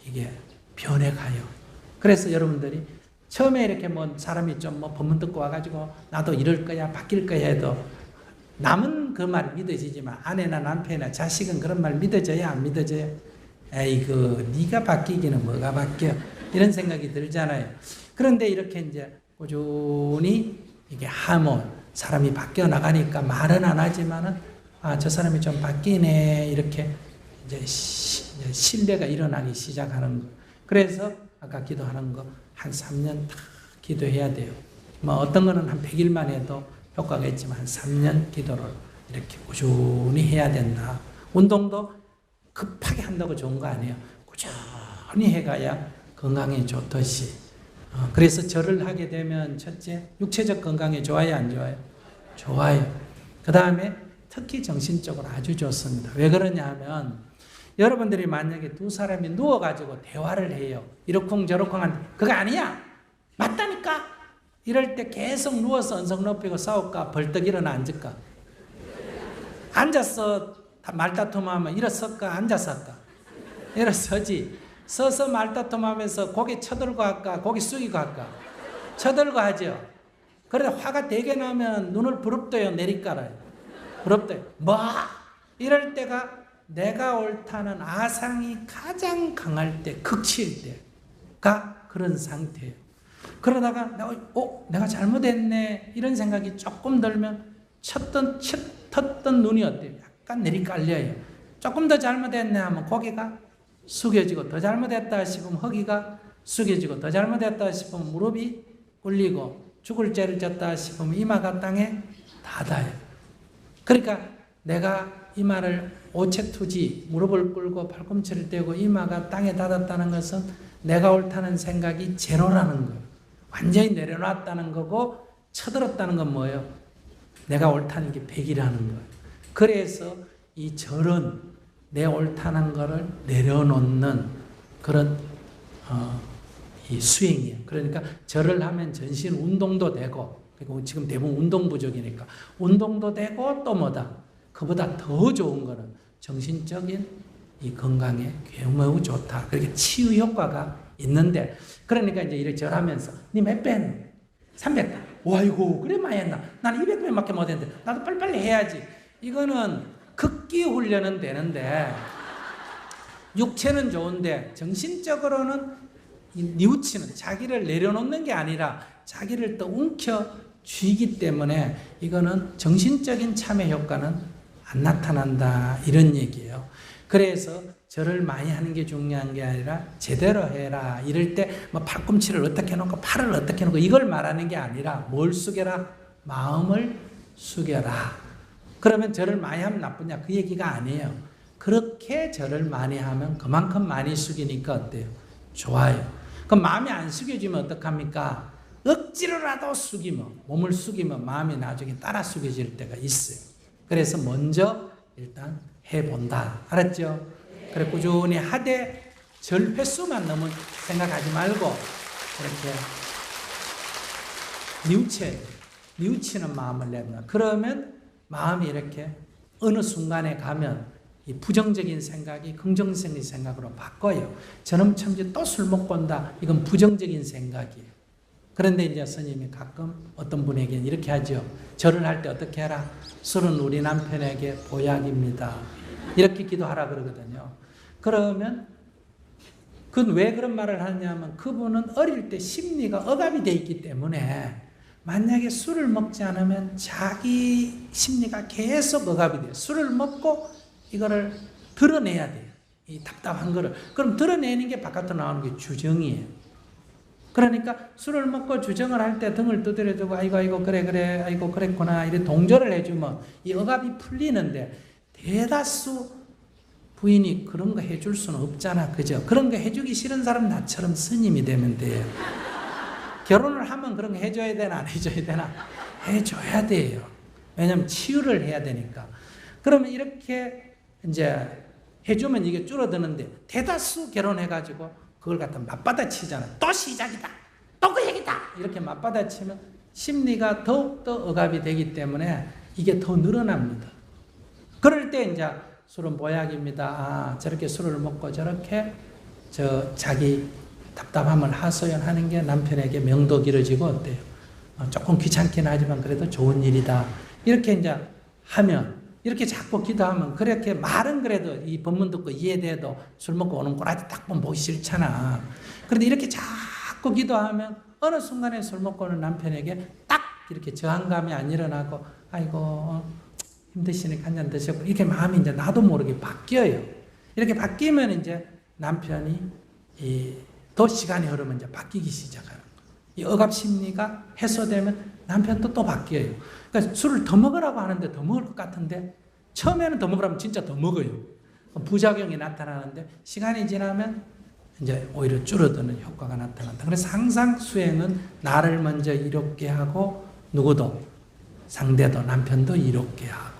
이게 변해가요. 그래서 여러분들이 처음에 이렇게 뭐 사람이 좀 뭐 법문 듣고 와가지고 나도 이럴 거야 바뀔 거야 해도 남은 그 말 믿어지지만 아내나 남편이나 자식은 그런 말 믿어져야 안 믿어져요? 에이그 네가 바뀌기는 뭐가 바뀌어 이런 생각이 들잖아요. 그런데 이렇게 이제 꾸준히 이게 하면 사람이 바뀌어 나가니까 말은 안 하지만은 아, 저 사람이 좀 바뀌네 이렇게 이제 신뢰가 일어나기 시작하는 거. 그래서 아까 기도하는 거 한 3년 다 기도해야 돼요. 뭐 어떤 거는 한 100일만 해도 효과가 있지만 한 3년 기도를 이렇게 꾸준히 해야 된다. 운동도 급하게 한다고 좋은 거 아니에요. 꾸준히 해가야 건강에 좋듯이. 그래서 절을 하게 되면 첫째 육체적 건강에 좋아요 안 좋아요? 좋아요. 그 다음에 특히 정신적으로 아주 좋습니다. 왜 그러냐 하면 여러분들이 만약에 두 사람이 누워가지고 대화를 해요. 이러쿵저러쿵 하는데 그거 아니야. 맞다니까. 이럴 때 계속 누워서 언성 높이고 싸울까? 벌떡 일어나 앉을까? 앉아서 말다툼하면 일어설까? 앉아서 할까? 일어서지. 서서 말다툼하면서 고개 쳐들고 할까? 고개 숙이고 할까? 쳐들고 하죠. 그래도 화가 되게 나면 눈을 부릅떠요? 내리깔아요? 부릅떠요? 뭐? 이럴 때가 내가 옳다는 아상이 가장 강할 때, 극치일 때가 그런 상태예요. 그러다가 내가 잘못했네 이런 생각이 조금 들면 쳤던 눈이 어때요? 약간 내리깔려요. 조금 더 잘못했네 하면 고개가 숙여지고 더 잘못했다 싶으면 허기가 숙여지고 더 잘못했다 싶으면 무릎이 꿇리고 죽을 죄를 졌다 싶으면 이마가 땅에 닿아요. 그러니까 내가 이마를 오체투지 무릎을 꿇고 팔꿈치를 떼고 이마가 땅에 닿았다는 것은 내가 옳다는 생각이 제로라는 거예요. 완전히 내려놨다는 거고 쳐들었다는 건 뭐예요? 내가 옳다는 게 100이라는 거예요. 그래서 이 절은 내 옳다는 거를 내려놓는 그런 이 수행이에요. 그러니까 절을 하면 전신 운동도 되고, 그리고 지금 대부분 운동 부족이니까 운동도 되고 또 뭐다? 그보다 더 좋은 거는 정신적인 이 건강에 매우 좋다. 그렇게 치유 효과가 있는데, 그러니까 이제 이렇게 절하면서 니 몇 배 했노? 300배. 와이고 그래 많이 했나? 나는 200배밖에 못 했는데 나도 빨리빨리 해야지. 이거는 극기 훈련은 되는데 육체는 좋은데 정신적으로는 뉘우치는, 자기를 내려놓는 게 아니라 자기를 또 움켜쥐기 때문에 이거는 정신적인 참회 효과는 안 나타난다, 이런 얘기예요. 그래서 절을 많이 하는 게 중요한 게 아니라 제대로 해라. 이럴 때 뭐 팔꿈치를 어떻게 놓고 팔을 어떻게 놓고 이걸 말하는 게 아니라 뭘 숙여라? 마음을 숙여라. 그러면 절을 많이 하면 나쁘냐? 그 얘기가 아니에요. 그렇게 절을 많이 하면 그만큼 많이 숙이니까 어때요? 좋아요. 그럼 마음이 안 숙여지면 어떡합니까? 억지로라도 숙이면, 몸을 숙이면 마음이 나중에 따라 숙여질 때가 있어요. 그래서 먼저 일단 해본다. 알았죠? 그래 꾸준히 하되 절 횟수만 너무 생각하지 말고 이렇게 뉘우치는 마음을 내면, 그러면 마음이 이렇게 어느 순간에 가면 이 부정적인 생각이 긍정적인 생각으로 바꿔요. 저놈 참지 또 술 먹고 온다. 이건 부정적인 생각이에요. 그런데 이제 스님이 가끔 어떤 분에게는 이렇게 하죠. 절을 할 때 어떻게 해라? 술은 우리 남편에게 보약입니다. 이렇게 기도하라 그러거든요. 그러면 그건 왜 그런 말을 하냐면 그분은 어릴 때 심리가 억압이 돼 있기 때문에 만약에 술을 먹지 않으면 자기 심리가 계속 억압이 돼요. 술을 먹고 이거를 드러내야 돼요. 이 답답한 거를. 그럼 드러내는 게 바깥으로 나오는 게 주정이에요. 그러니까 술을 먹고 주정을 할 때 등을 두드려주고 아이고 그래 아이고 그랬구나 이렇게 동조를 해주면 이 억압이 풀리는데, 대다수 부인이 그런 거 해줄 수는 없잖아. 그죠? 그런 거 해주기 싫은 사람 나처럼 스님이 되면 돼요. 결혼을 하면 그런 거 해줘야 되나 안 해줘야 되나? 해줘야 돼요. 왜냐면 치유를 해야 되니까. 그러면 이렇게 이제 해주면 이게 줄어드는데, 대다수 결혼해가지고 그걸 갖다 맞받아치잖아. 또 시작이다. 또 그 얘기다. 이렇게 맞받아치면 심리가 더욱더 억압이 되기 때문에 이게 더 늘어납니다. 그럴 때 이제 술은 보약입니다. 아, 저렇게 술을 먹고 저렇게 자기 답답함을 하소연하는 게 남편에게 명도 길어지고 어때요? 조금 귀찮긴 하지만 그래도 좋은 일이다. 이렇게 이제 하면, 이렇게 자꾸 기도하면, 그렇게 말은 그래도 이 법문 듣고 이해돼도 술 먹고 오는 꼬라지 딱 보면 보기 싫잖아. 그런데 이렇게 자꾸 기도하면 어느 순간에 술 먹고 오는 남편에게 딱 이렇게 저항감이 안 일어나고 아이고 힘드시니까 한잔 드시고 이렇게 마음이 이제 나도 모르게 바뀌어요. 이렇게 바뀌면 이제 남편이 더 시간이 흐르면 이제 바뀌기 시작하는 거예요. 이 억압 심리가 해소되면 남편도 또 바뀌어요. 그러니까 술을 더 먹으라고 하는데 더 먹을 것 같은데 처음에는 더 먹으라면 진짜 더 먹어요. 부작용이 나타나는데 시간이 지나면 이제 오히려 줄어드는 효과가 나타난다. 그래서 항상 수행은 나를 먼저 이롭게 하고 누구도 상대도 남편도 이롭게 하고.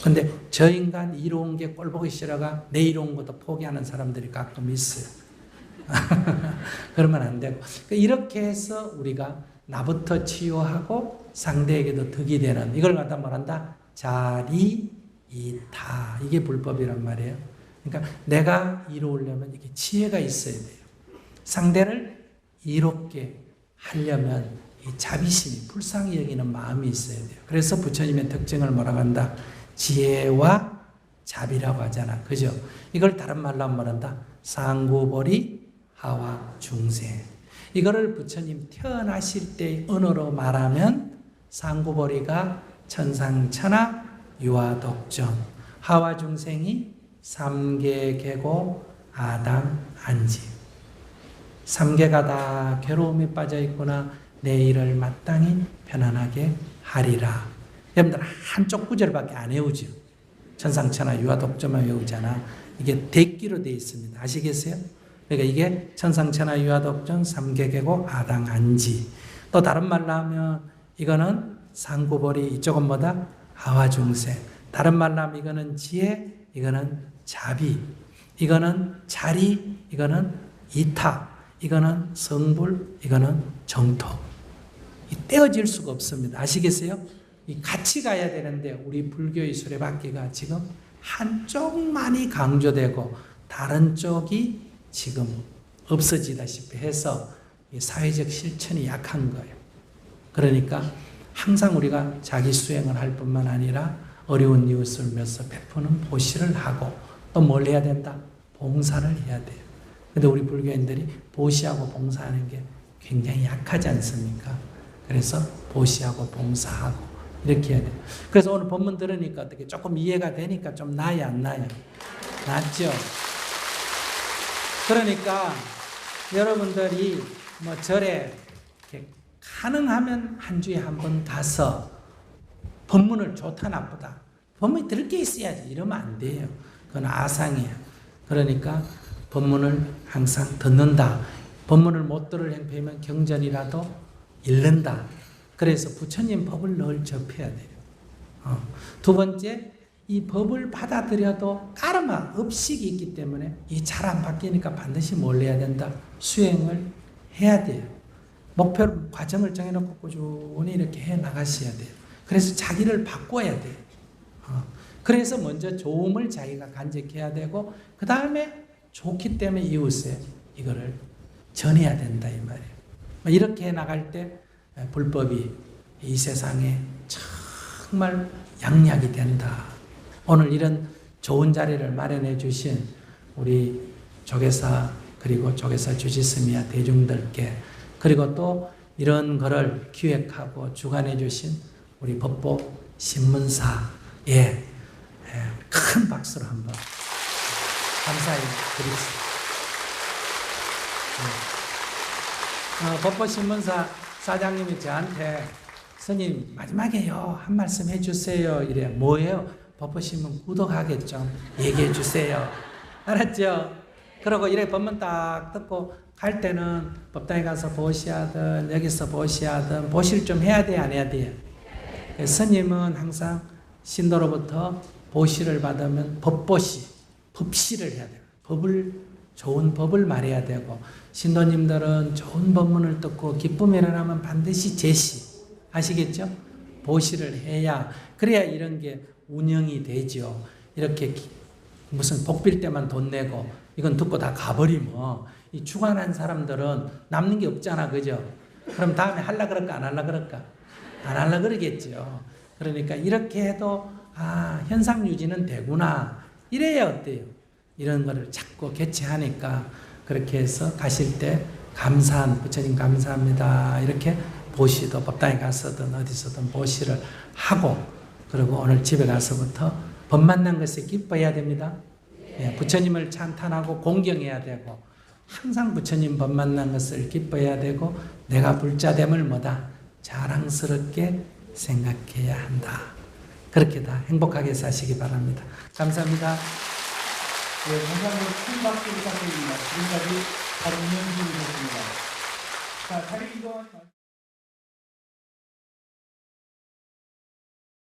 근데 저 인간 이로운 게 꼴보기 싫어가 내 이로운 것도 포기하는 사람들이 가끔 있어요. 그러면 안 되고. 이렇게 해서 우리가 나부터 치유하고 상대에게도 득이 되는, 이걸 갖다 뭐란다? 자리이타. 이게 불법이란 말이에요. 그러니까 내가 이로우려면 이게 지혜가 있어야 돼요. 상대를 이롭게 하려면 이 자비심이, 불쌍히 여기는 마음이 있어야 돼요. 그래서 부처님의 특징을 뭐라고 한다? 지혜와 자비라고 하잖아. 그죠? 이걸 다른 말로 하면 뭐란다? 상구보리 하와 중생. 이거를 부처님 태어나실 때의 언어로 말하면 상구보리가 천상천하 유아독전, 하와 중생이 삼계계고 아담 안지. 삼계가 다 괴로움에 빠져 있구나. 내일을 마땅히 편안하게 하리라. 여러분들 한쪽 구절밖에 안 외우죠. 천상천하 유아독전만 외우잖아. 이게 대기로 되어 있습니다. 아시겠어요? 그러니까 이게 천상천하 유아독존 삼계계고 아당안지. 또 다른 말로 하면 이거는 상구보리, 이쪽은 뭐다? 하와중생. 다른 말로 하면 이거는 지혜, 이거는 자비, 이거는 자리, 이거는 이탁, 이거는 성불, 이거는 정토. 떼어질 수가 없습니다. 아시겠어요? 이 같이 가야 되는데 우리 불교의 수레바퀴가 지금 한쪽만이 강조되고 다른 쪽이 지금 없어지다시피 해서 이 사회적 실천이 약한 거예요. 그러니까 항상 우리가 자기 수행을 할 뿐만 아니라 어려운 이웃을 위해서 베푸는 보시를 하고 또 뭘 해야 된다? 봉사를 해야 돼요. 근데 우리 불교인들이 보시하고 봉사하는 게 굉장히 약하지 않습니까? 그래서 보시하고 봉사하고 이렇게 해야 돼요. 그래서 오늘 본문 들으니까 어떻게 조금 이해가 되니까 좀 나아요, 안 나아요? 낫죠? 그러니까 여러분들이 뭐 절에 이렇게 가능하면 한 주에 한 번 가서 법문을 좋다 나쁘다 법문이 들을 게 있어야지 이러면 안 돼요. 그건 아상이에요. 그러니까 법문을 항상 듣는다. 법문을 못 들을 형편이면 경전이라도 읽는다. 그래서 부처님 법을 늘 접해야 돼요. 두 번째, 이 법을 받아들여도 까르마, 업식이 있기 때문에 이 잘 안 바뀌니까 반드시 뭘 해야 된다? 수행을 해야 돼요. 목표를, 과정을 정해놓고 꾸준히 이렇게 해 나가셔야 돼요. 그래서 자기를 바꿔야 돼요. 그래서 먼저 좋음을 자기가 간직해야 되고 그 다음에 좋기 때문에 이웃에 이거를 전해야 된다 이 말이에요. 이렇게 해 나갈 때 불법이 이 세상에 정말 양약이 된다. 오늘 이런 좋은 자리를 마련해 주신 우리 조계사 그리고 조계사 주지스미야 대중들께 그리고 또 이런 거를 기획하고 주관해 주신 우리 법보 신문사에 큰 박수로 한번 감사히 드리겠습니다. 법보 신문사 사장님이 저한테 스님 마지막에요 한 말씀 해주세요 이래. 뭐예요? 법보신문 구독하게 좀 얘기해 주세요. 알았죠? 그러고 이래 법문 딱 듣고 갈 때는 법당에 가서 보시하든 여기서 보시하든 보시를 좀 해야 돼 안 해야 돼요? 스님은 항상 신도로부터 보시를 받으면 법보시, 법시를 해야 돼요. 좋은 법을 말해야 되고 신도님들은 좋은 법문을 듣고 기쁨이 일어나면 반드시 제시, 아시겠죠? 보시를 해야 그래야 이런 게 운영이 되죠. 이렇게 무슨 복빌 때만 돈 내고 이건 듣고 다 가버리면 이 주관한 사람들은 남는 게 없잖아, 그죠? 그럼 다음에 할라 그럴까 안 할라 그럴까? 안 할라 그러겠죠. 그러니까 이렇게 해도 현상 유지는 되구나 이래야 어때요? 이런 거를 자꾸 개최하니까 그렇게 해서 가실 때 감사한 부처님 감사합니다 이렇게 보시도 법당에 가서든 어디서든 보시를 하고 그리고 오늘 집에 가서부터 법 만난 것에 기뻐해야 됩니다. 예, 부처님을 찬탄하고 공경해야 되고 항상 부처님 법 만난 것을 기뻐해야 되고 내가 불자됨을 뭐다? 자랑스럽게 생각해야 한다. 그렇게 다 행복하게 사시기 바랍니다. 감사합니다. 네, 감사합니다. 큰 박수 부탁드립니다. 지금까지 바로 이현주이었습니다. 자, 자리 이동하지 마시고.